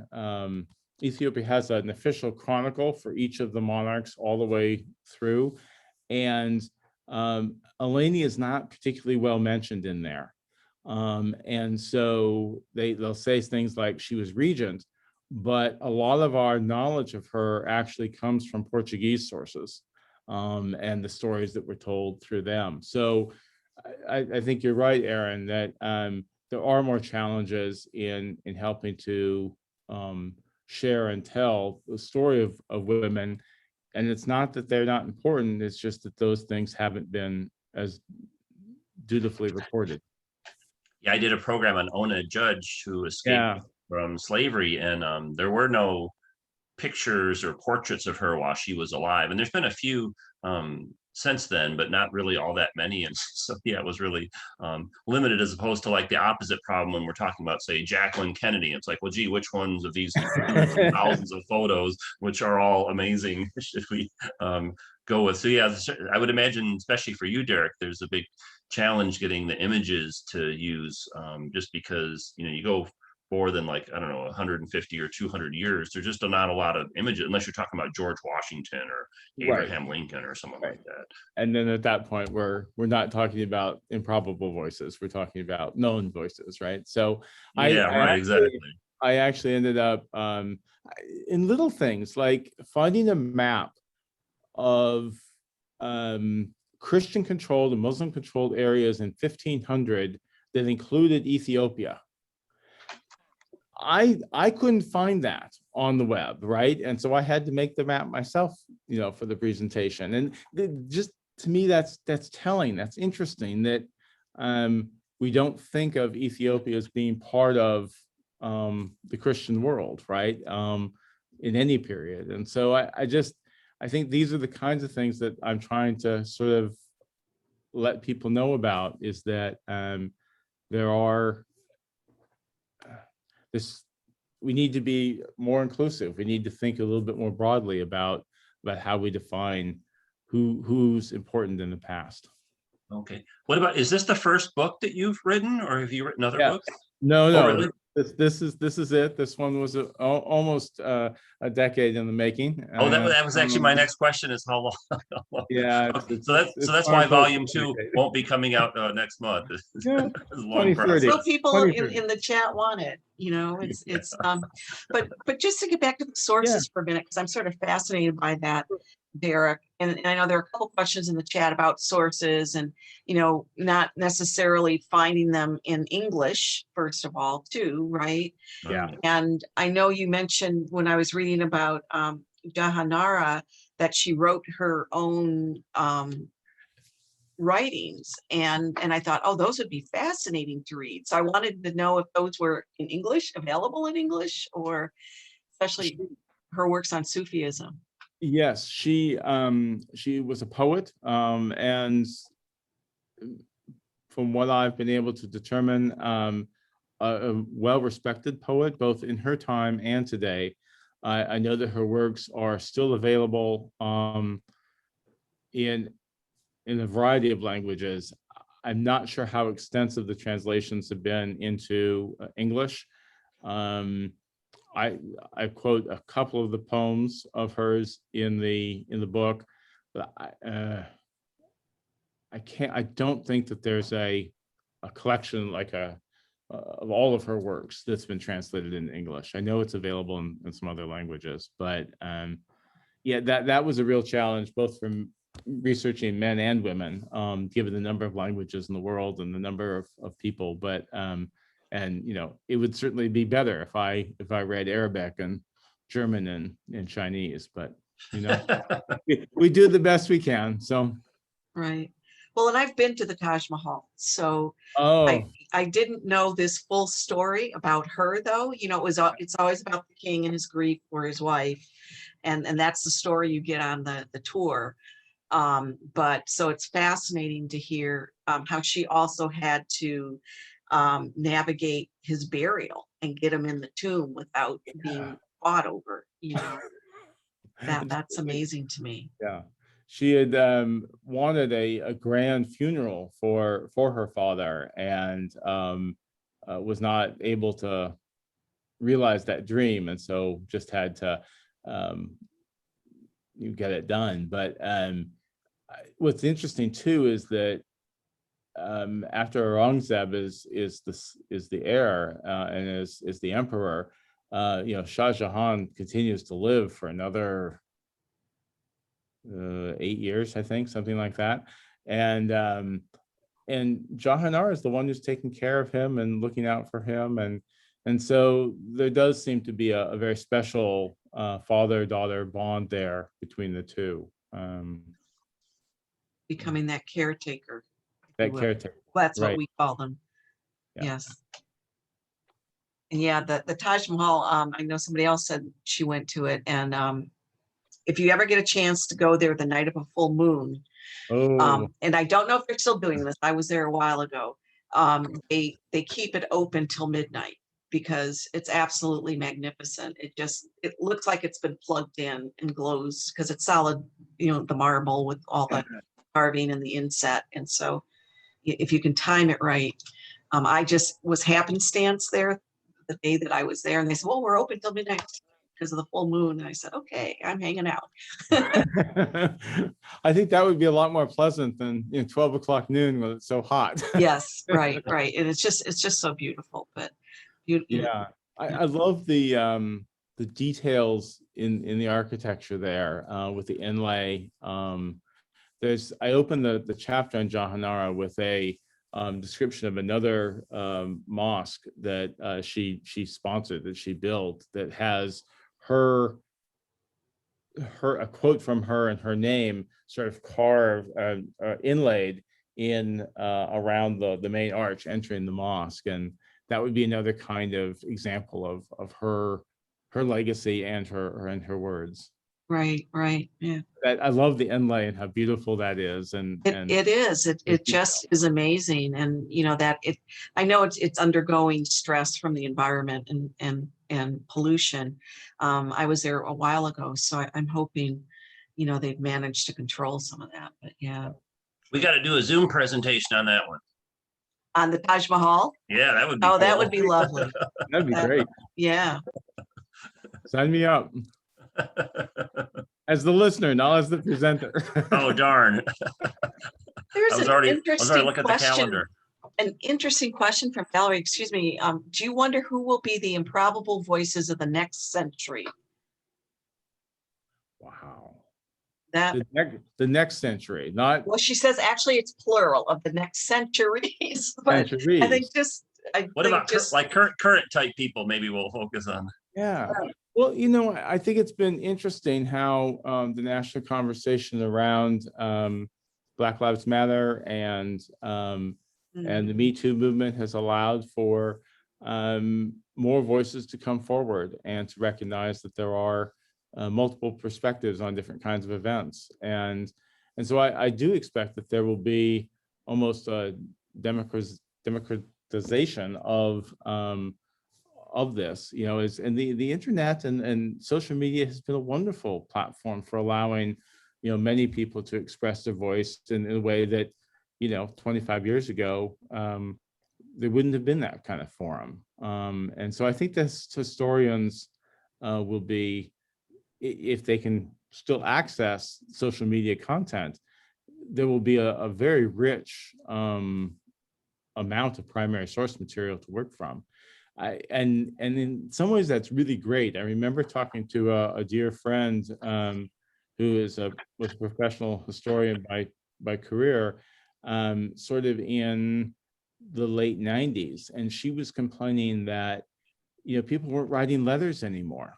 has an official chronicle for each of the monarchs all the way through. And Eleni is not particularly well mentioned in there. And so they'll say things like she was regent, but a lot of our knowledge of her actually comes from Portuguese sources. And the stories that were told through them. So I think you're right, Erin, that there are more challenges in helping to share and tell the story of women. And it's not that they're not important, it's just that those things haven't been as dutifully reported. Yeah, I did a program on Ona Judge, who escaped from slavery, and there were no pictures or portraits of her while she was alive, and there's been a few since then, but not really all that many. And so yeah, it was really limited, as opposed to like the opposite problem when we're talking about, say, Jacqueline Kennedy. It's like, well, gee, which ones of these thousands of photos, which are all amazing, should we go with? So yeah, I would imagine, especially for you, Derek, there's a big challenge getting the images to use, just because you go more than, like, I don't know, 150 or 200 years, there's just not a lot of images, unless you're talking about George Washington or Abraham Lincoln or someone like that. And then at that point, we're not talking about improbable voices, we're talking about known voices, right? So exactly. I actually ended up in little things like finding a map of Christian controlled and Muslim controlled areas in 1500 that included Ethiopia. I couldn't find that on the web, right? And so I had to make the map myself, for the presentation. And just to me, that's telling. That's interesting that we don't think of Ethiopia as being part of the Christian world, right? In any period. And so I think these are the kinds of things that I'm trying to sort of let people know about, is that there are we need to be more inclusive. We need to think a little bit more broadly about how we define who's important in the past. Okay. What about, is this the first book that you've written, or have you written other Yeah. books? No, Oh, no. really? This is it. This one was almost a decade in the making. Oh, that was actually my next question, is how long? Yeah. Okay, so that's why volume 2 won't be coming out next month. Yeah, It's a long 2030. process. So people in the chat want it, but just to get back to the sources for a minute, because I'm sort of fascinated by that, Derek, and I know there are a couple questions in the chat about sources and, not necessarily finding them in English, first of all, too, right? Yeah. And I know you mentioned when I was reading about Jahanara that she wrote her own writings, and I thought, oh, those would be fascinating to read. So I wanted to know if those were in English, available in English, or especially her works on Sufism. Yes, she was a poet, and from what I've been able to determine, a well-respected poet, both in her time and today. I know that her works are still available in a variety of languages. I'm not sure how extensive the translations have been into English. I quote a couple of the poems of hers in the book, but I don't think that there's a collection like of all of her works that's been translated in English. I know it's available in some other languages, but yeah, that was a real challenge, both from researching men and women, given the number of languages in the world and the number of people. But and it would certainly be better if I read Arabic and German and Chinese, but we do the best we can. So Right. Well, and I've been to the Taj Mahal, so oh I didn't know this full story about her, though. It's always about the king and his grief for his wife, and that's the story you get on the tour. But so it's fascinating to hear how she also had to navigate his burial and get him in the tomb without being fought over. That's amazing to me. yeah. She had wanted a grand funeral for her father, and was not able to realize that dream, and so just had to you get it done. But what's interesting too is that after Aurangzeb is the heir and is the emperor, Shah Jahan continues to live for another 8 years, I think, something like that. And Jahanara is the one who's taking care of him and looking out for him. And so there does seem to be a very special father-daughter bond there between the two. Becoming that caretaker. That caretaker. Well, that's right. what we call them. Yeah. Yes. And yeah, the Taj Mahal, I know somebody else said she went to it, and if you ever get a chance to go there the night of a full moon, and I don't know if they're still doing this, I was there a while ago, they keep it open till midnight because it's absolutely magnificent. It looks like it's been plugged in and glows because it's solid, the marble with all the carving and the inset. And so if you can time it right, I just was happenstance there the day that I was there, and they said, well, we're open till midnight because of the full moon. And I said, okay, I'm hanging out. I think that would be a lot more pleasant than 12 o'clock noon when it's so hot. Yes, right. And it's just so beautiful. But yeah, I love the details in the architecture there with the inlay. I opened the chapter on Jahanara with a description of another mosque that she sponsored, that she built, that has a quote from her and her name sort of carved, inlaid in around the main arch entering the mosque. And that would be another kind of example of her legacy and her words. Right. Yeah. I love the inlay and how beautiful that is. And it is. It just is amazing. And I know it's undergoing stress from the environment and pollution. I was there a while ago, so I'm hoping, you know, they've managed to control some of that. But yeah, We got to do a Zoom presentation on that one. on the Taj Mahal. Yeah, that would be Oh, cool. that would be lovely. That'd be great. Yeah. Sign me up as the listener, not as the presenter. Oh, darn. There's I was an already interesting looking at the question. calendar. An interesting question from Valerie. Excuse me. Do you wonder who will be the improbable voices of the next century? Wow. That The next century, not well, she says actually it's plural of the next centuries. But I centuries. think just What about like current type people? Maybe we'll focus on. Yeah. Well, you know, I think it's been interesting how the national conversation around Black Lives Matter and the Me Too movement has allowed for more voices to come forward and to recognize that there are multiple perspectives on different kinds of events. And so I do expect that there will be almost a democratization of this, you know, and the internet and social media has been a wonderful platform for allowing, you know, many people to express their voice in a way that, you know, 25 years ago, there wouldn't have been that kind of forum. And so I think that historians will be, if they can still access social media content, there will be a very rich amount of primary source material to work from. And in some ways that's really great. I remember talking to a dear friend who was a professional historian by career, sort of in the late 90s, and she was complaining that, you know, people weren't writing letters anymore.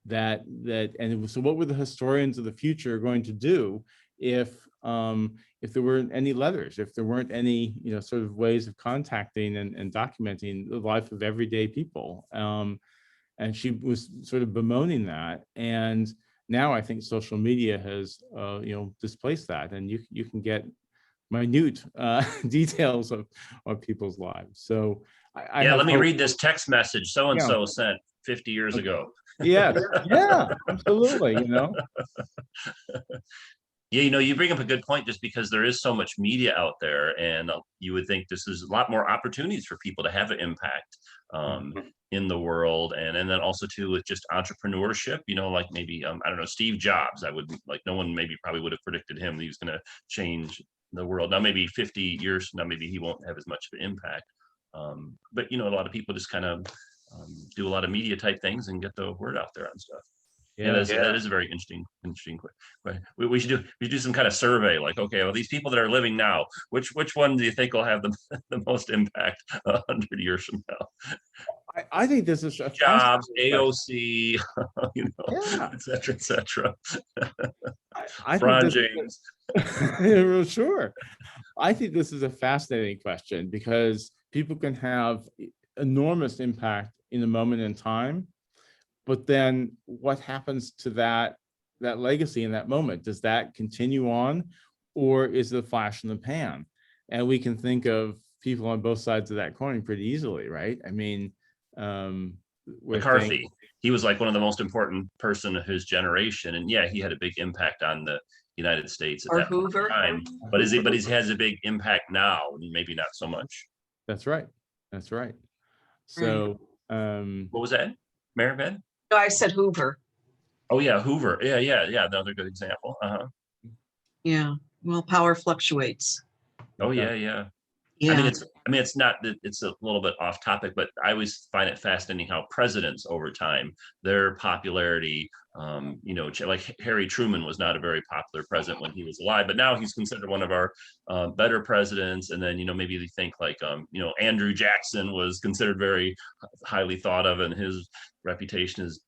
So what were the historians of the future going to do if there weren't any letters, if there weren't any, you know, sort of ways of contacting and documenting the life of everyday people? And she was sort of bemoaning that. And now I think social media has, you know, displaced that, and you can get minute details of people's lives. So Let me read this text message so-and-so sent 50 years ago. Yes, yeah, absolutely, you know. Yeah, you know, you bring up a good point, just because there is so much media out there, and you would think this is a lot more opportunities for people to have an impact in the world. And then also too, with just entrepreneurship, you know, like maybe, I don't know, Steve Jobs, no one maybe probably would have predicted him that he was going to change the world. Now, maybe 50 years from now, maybe he won't have as much of an impact. But, you know, a lot of people just kind of do a lot of media type things and get the word out there on stuff. Yeah, that is a very interesting question. We should do some kind of survey, like, okay, well, these people that are living now, which one do you think will have the most impact 100 years from now? I think this is a Jobs, AOC, you know, et cetera, et cetera. Ron James. Sure. I think this is a fascinating question, because people can have enormous impact in a moment in time, but then what happens to that legacy in that moment? Does that continue on, or is it a flash in the pan? And we can think of people on both sides of that coin pretty easily, right? I mean, McCarthy, he was like one of the most important person of his generation, and yeah, he had a big impact on the United States at that Hoover. time. But he has a big impact now, maybe not so much. That's right. So, what was that, Mary Beth? No, I said Hoover. Oh yeah, Hoover. Yeah. Another good example. Yeah. Well, power fluctuates. Oh yeah. Yeah. I mean, it's a little bit off topic, but I always find it fascinating how presidents over time, their popularity, you know, like Harry Truman was not a very popular president when he was alive, but now he's considered one of our better presidents. And then, you know, maybe you think like, you know, Andrew Jackson was considered very highly thought of, and his reputation is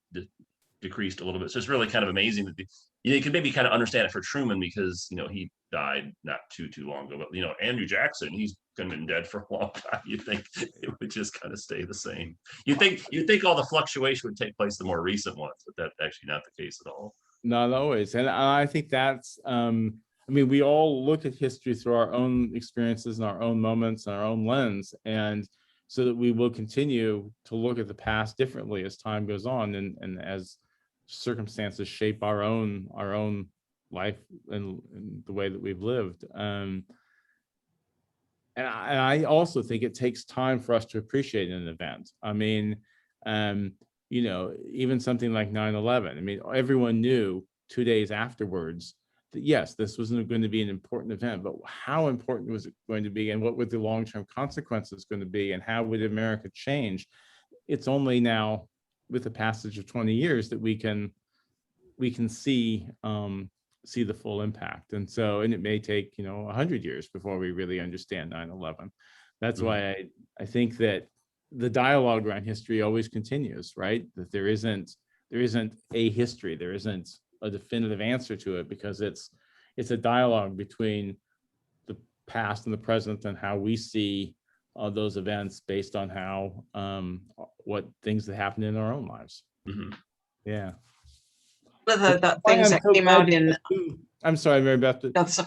decreased a little bit. So it's really kind of amazing that you can maybe kind of understand it for Truman, because, you know, he died not too long ago. But, you know, Andrew Jackson, he's been dead for a long time. You think it would just kind of stay the same. You think all the fluctuation would take place the more recent ones, but that's actually not the case at all. Not always. And I think that's, I mean, we all look at history through our own experiences and our own moments and our own lens, and so that we will continue to look at the past differently as time goes on, and as circumstances shape our own life and the way that we've lived. And I also think it takes time for us to appreciate an event. I mean, even something like 9/11, I mean, everyone knew 2 days afterwards that yes, this was going to be an important event, but how important was it going to be, and what were the long-term consequences going to be, and how would America change? It's only now, with the passage of 20 years, that we can see the full impact. And it may take 100 years before we really understand 9/11. That's why I think that the dialogue around history always continues, right? That there isn't a history, there isn't a definitive answer to it, because it's a dialogue between the past and the present, and how we see those events based on how what things that happen in our own lives. Yeah. One of the things that came out in, I'm sorry, Mary Beth. that's,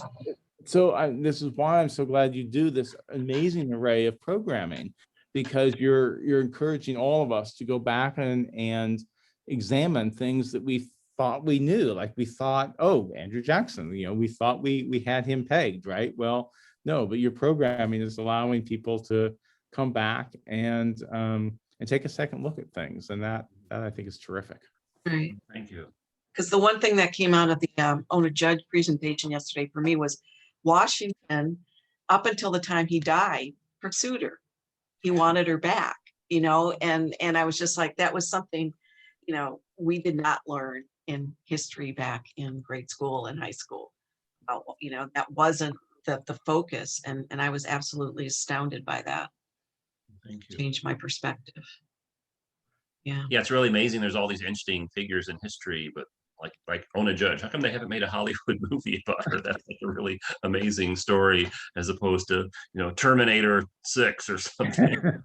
This is why I'm so glad you do this amazing array of programming, because you're encouraging all of us to go back and examine things that we thought we knew. Like we thought, oh, Andrew Jackson, we thought we had him pegged, right? Well, no, but your programming is allowing people to come back and take a second look at things, and that I think is terrific. right. Thank you. Because the one thing that came out of the owner judge presentation yesterday for me was Washington, up until the time he died, pursued her. He wanted her back, and I was just like, that was something, we did not learn in history back in grade school and high school. That wasn't the focus, and I was absolutely astounded by that. Thank you. Changed my perspective. Yeah. Yeah, it's really amazing. There's all these interesting figures in history, but like Ona Judge, how come they haven't made a Hollywood movie about her? That's like a really amazing story, as opposed to Terminator 6 or something.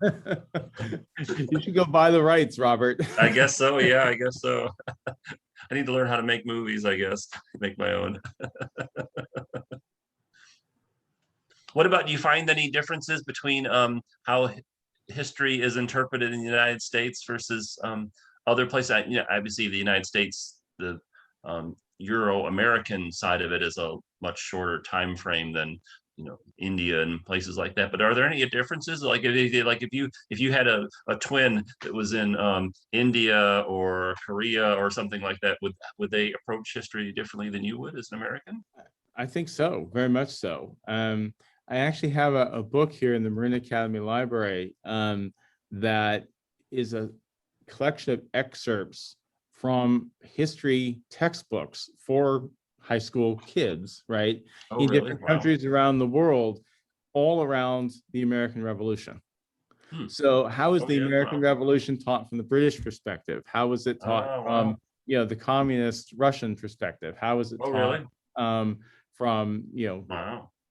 You should go buy the rights, Robert. I guess so. Yeah, I guess so. I need to learn how to make movies, I guess, make my own. What about, do you find any differences between how history is interpreted in the United States versus other places? Obviously the United States, the Euro-American side of it is a much shorter time frame than India and places like that. But are there any differences? Like if you had a twin that was in India or Korea or something like that, would they approach history differently than you would as an American? I think so, very much so. I actually have a book here in the Marin Academy Library that is a collection of excerpts from history textbooks for high school kids, right? Oh, in really? different Wow. countries around the world, all around the American Revolution. So how is the American Revolution taught from the British perspective? How was it taught from the communist Russian perspective? How was it taught from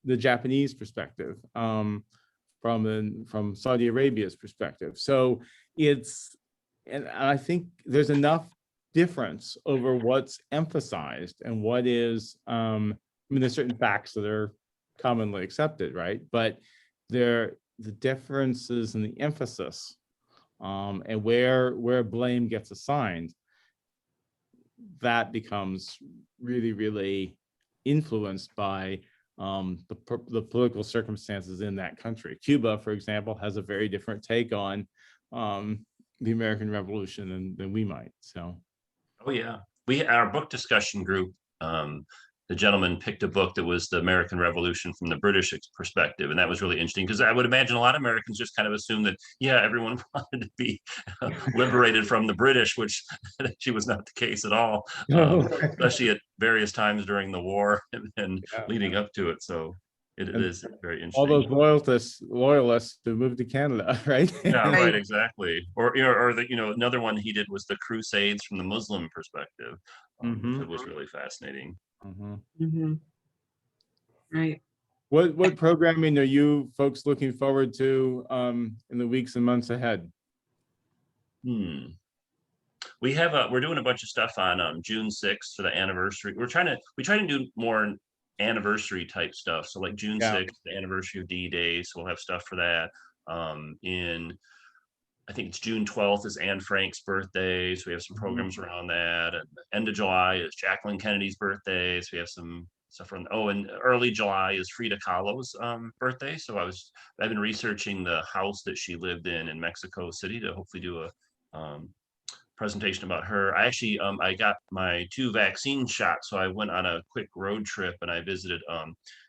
the Japanese perspective, from Saudi Arabia's perspective? So and I think there's enough difference over what's emphasized and what is, there's certain facts that are commonly accepted, right? But the differences in the emphasis and where blame gets assigned, that becomes really, really influenced by the political circumstances in that country. Cuba, for example, has a very different take on the American Revolution than we might. So, oh yeah, our book discussion group. The gentleman picked a book that was the American Revolution from the British perspective, and that was really interesting, because I would imagine a lot of Americans just kind of assume that everyone wanted to be liberated from the British, which actually was not the case at all, especially at various times during the war and leading up to it. So it is very interesting. All those loyalists who moved to Canada, right? Yeah, right, exactly. Or another one he did was the Crusades from the Muslim perspective. It was really fascinating. Right. What programming are you folks looking forward to in the weeks and months ahead? We have we're doing a bunch of stuff on June 6th for the anniversary. We try to do more anniversary type stuff. So like June 6th, the anniversary of D-Day. So we'll have stuff for that. In I think it's June 12th is Anne Frank's birthday, so we have some programs around that. And the end of July is Jacqueline Kennedy's birthday, so we have some stuff from. Oh, and early July is Frida Kahlo's birthday. So I've been researching the house that she lived in Mexico City to hopefully do a presentation about her. I actually I got my 2 vaccine shots, so I went on a quick road trip and I visited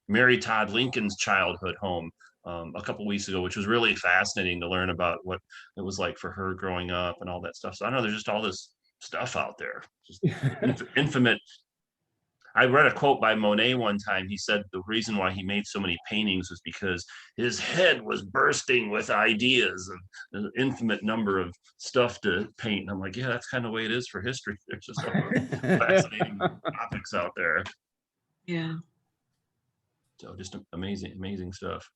Mary Todd Lincoln's childhood home a couple weeks ago, which was really fascinating to learn about what it was like for her growing up and all that stuff. So I know there's just all this stuff out there, just infinite. I read a quote by Monet one time. He said the reason why he made so many paintings was because his head was bursting with ideas of an infinite number of stuff to paint. And I'm like, yeah, that's kind of the way it is for history. There's just all those fascinating topics out there. Yeah. So just amazing, amazing stuff.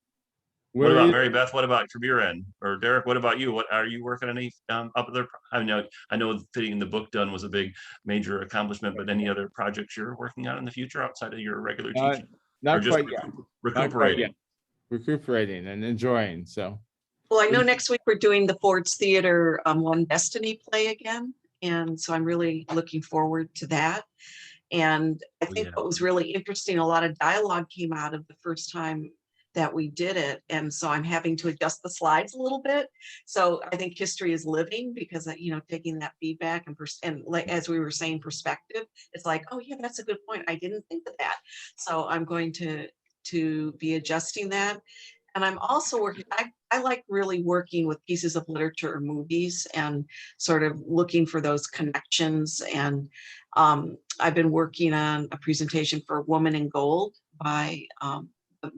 Where What about is- Mary Beth? What about from your end? Or Derek, what about you? What are you working on any other? I know getting the book done was a big major accomplishment, but any other projects you're working on in the future outside of your regular teaching? Or Not just quite yet. Not quite recuperating? yet. Recuperating and enjoying. So Well, I know next week we're doing the Ford's Theater One Destiny play again. And so I'm really looking forward to that. And I think yeah. what was really interesting, a lot of dialogue came out of the first time that we did it. And so I'm having to adjust the slides a little bit. So I think history is living because, taking that feedback and like, as we were saying, perspective, it's like, oh yeah, that's a good point. I didn't think of that. So I'm going to be adjusting that. And I'm also working, I like really working with pieces of literature or movies and sort of looking for those connections. And I've been working on a presentation for Woman in Gold by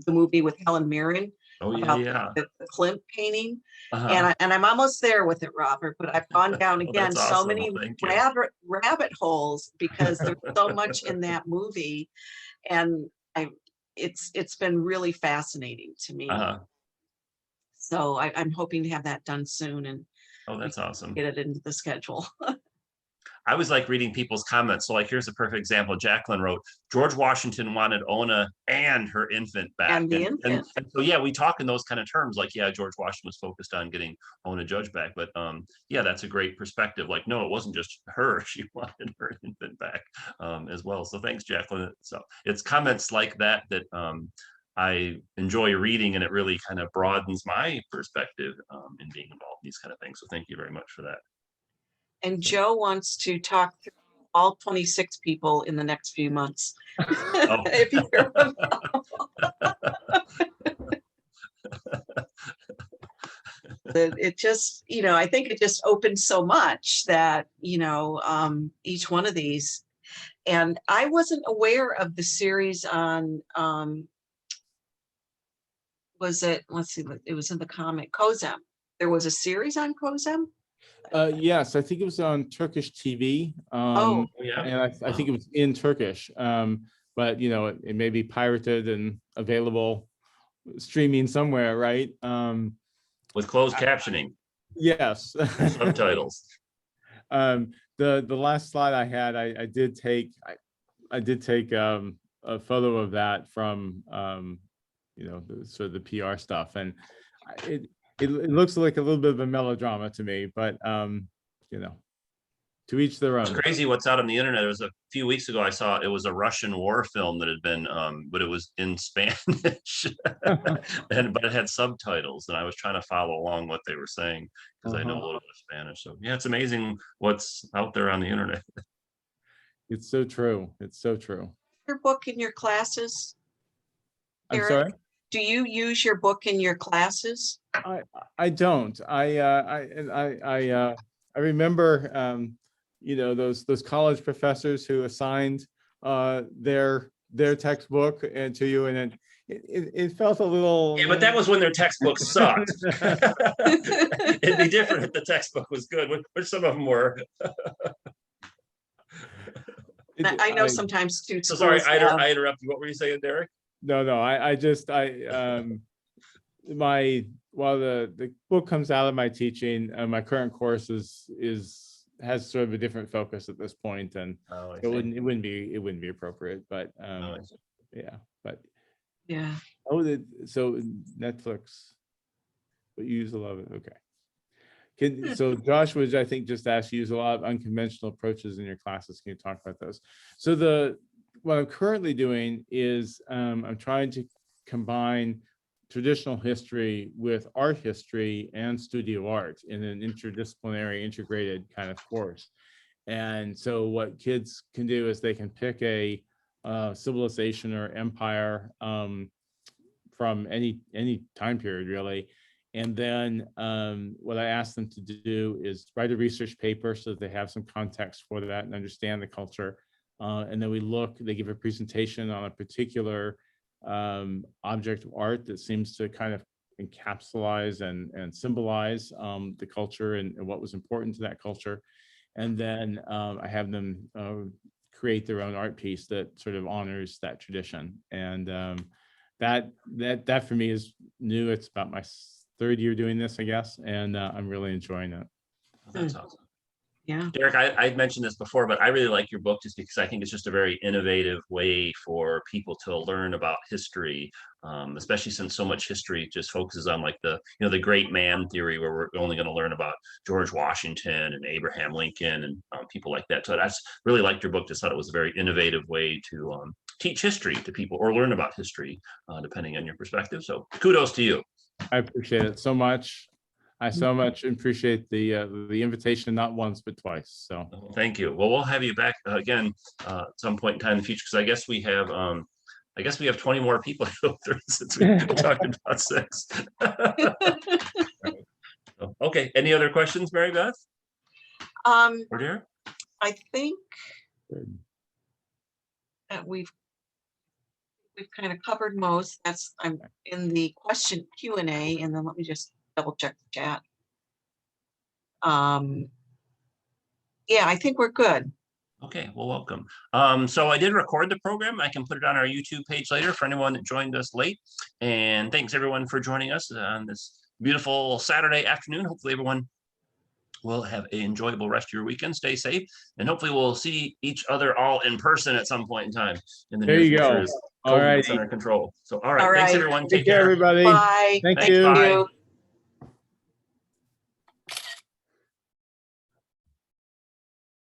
the movie with Helen Mirren about the Klimt painting. And I'm almost there with it, Robert, but I've gone down again so many rabbit holes because there's so much in that movie. And it's been really fascinating to me. So I'm hoping to have that done soon and that's awesome. Get it into the schedule. I was like reading people's comments. So like, here's a perfect example. Jacqueline wrote, George Washington wanted Ona and her infant back. And the infant. And so, yeah, we talk in those kind of terms. Like, yeah, George Washington was focused on getting Ona Judge back. But yeah, that's a great perspective. Like, no, it wasn't just her. She wanted her infant back as well. So thanks, Jacqueline. So it's comments like that I enjoy reading, and it really kind of broadens my perspective in being involved in these kind of things. So thank you very much for that. And Joe wants to talk through all 26 people in the next few months. If you're it just, I think it just opened so much that, each one of these. And I wasn't aware of the series on, let's see, it was in the comic, Kozem. There was a series on Kozem? Yes, I think it was on Turkish TV. And I think it was in Turkish, but it may be pirated and available streaming somewhere, right? With closed captioning. Yes. Subtitles. The last slide I had, I did take a photo of that from sort of the PR stuff, and it looks like a little bit of a melodrama to me, but to each their own. It's crazy what's out on the internet. It was a few weeks ago I saw it was a Russian war film that had been but it was in Spanish but it had subtitles, and I was trying to follow along what they were saying because I know a little bit of Spanish. So yeah, it's amazing what's out there on the internet. It's so true. It's so true. Your book in your classes? I'm sorry? Do you use your book in your classes? I don't. I remember those college professors who assigned their textbook to you, and it felt a little. Yeah, but that was when their textbooks sucked. It'd be different if the textbook was good, which some of them were. I know sometimes students. So sorry, I interrupted you. What were you saying, Derek? No, while the book comes out of my teaching, my current course has sort of a different focus at this point, and it wouldn't be appropriate. But yeah. So Netflix, but you use a lot of it. Okay. So Josh, which I think just asked, you use a lot of unconventional approaches in your classes. Can you talk about those? So what I'm currently doing is I'm trying to combine traditional history with art history and studio art in an interdisciplinary, integrated kind of course. And so what kids can do is they can pick a civilization or empire from any time period, really. And then what I ask them to do is write a research paper so that they have some context for that and understand the culture. And then they give a presentation on a particular object of art that seems to kind of encapsulate and symbolize the culture and what was important to that culture. And then I have them create their own art piece that sort of honors that tradition. And that for me is new. It's about my third year doing this, I guess, and I'm really enjoying it. That's awesome. Yeah. Derek, I mentioned this before, but I really like your book just because I think it's just a very innovative way for people to learn about history, especially since so much history just focuses on like the great man theory, where we're only going to learn about George Washington and Abraham Lincoln and people like that. So I just really liked your book. Just thought it was a very innovative way to teach history to people or learn about history, depending on your perspective. So kudos to you. I appreciate it so much. I so much appreciate the invitation, not once but twice. So thank you. Well, we'll have you back again at some point in time in the future, because I guess we have 20 more people to go through since we talked about 6. Okay. Any other questions, Mary Beth? Or Derek? I think that we've kind of covered most. I'm in the question Q&A, and then let me just double check the chat. Yeah, I think we're good. Okay, well, welcome. So I did record the program. I can put it on our YouTube page later for anyone that joined us late. And thanks everyone for joining us on this beautiful Saturday afternoon. Hopefully everyone will have an enjoyable rest of your weekend. Stay safe, and hopefully we'll see each other all in person at some point in time in the near future. All right, under control. So all right, thanks everyone. Take care, everybody. Bye. Thank you. Bye.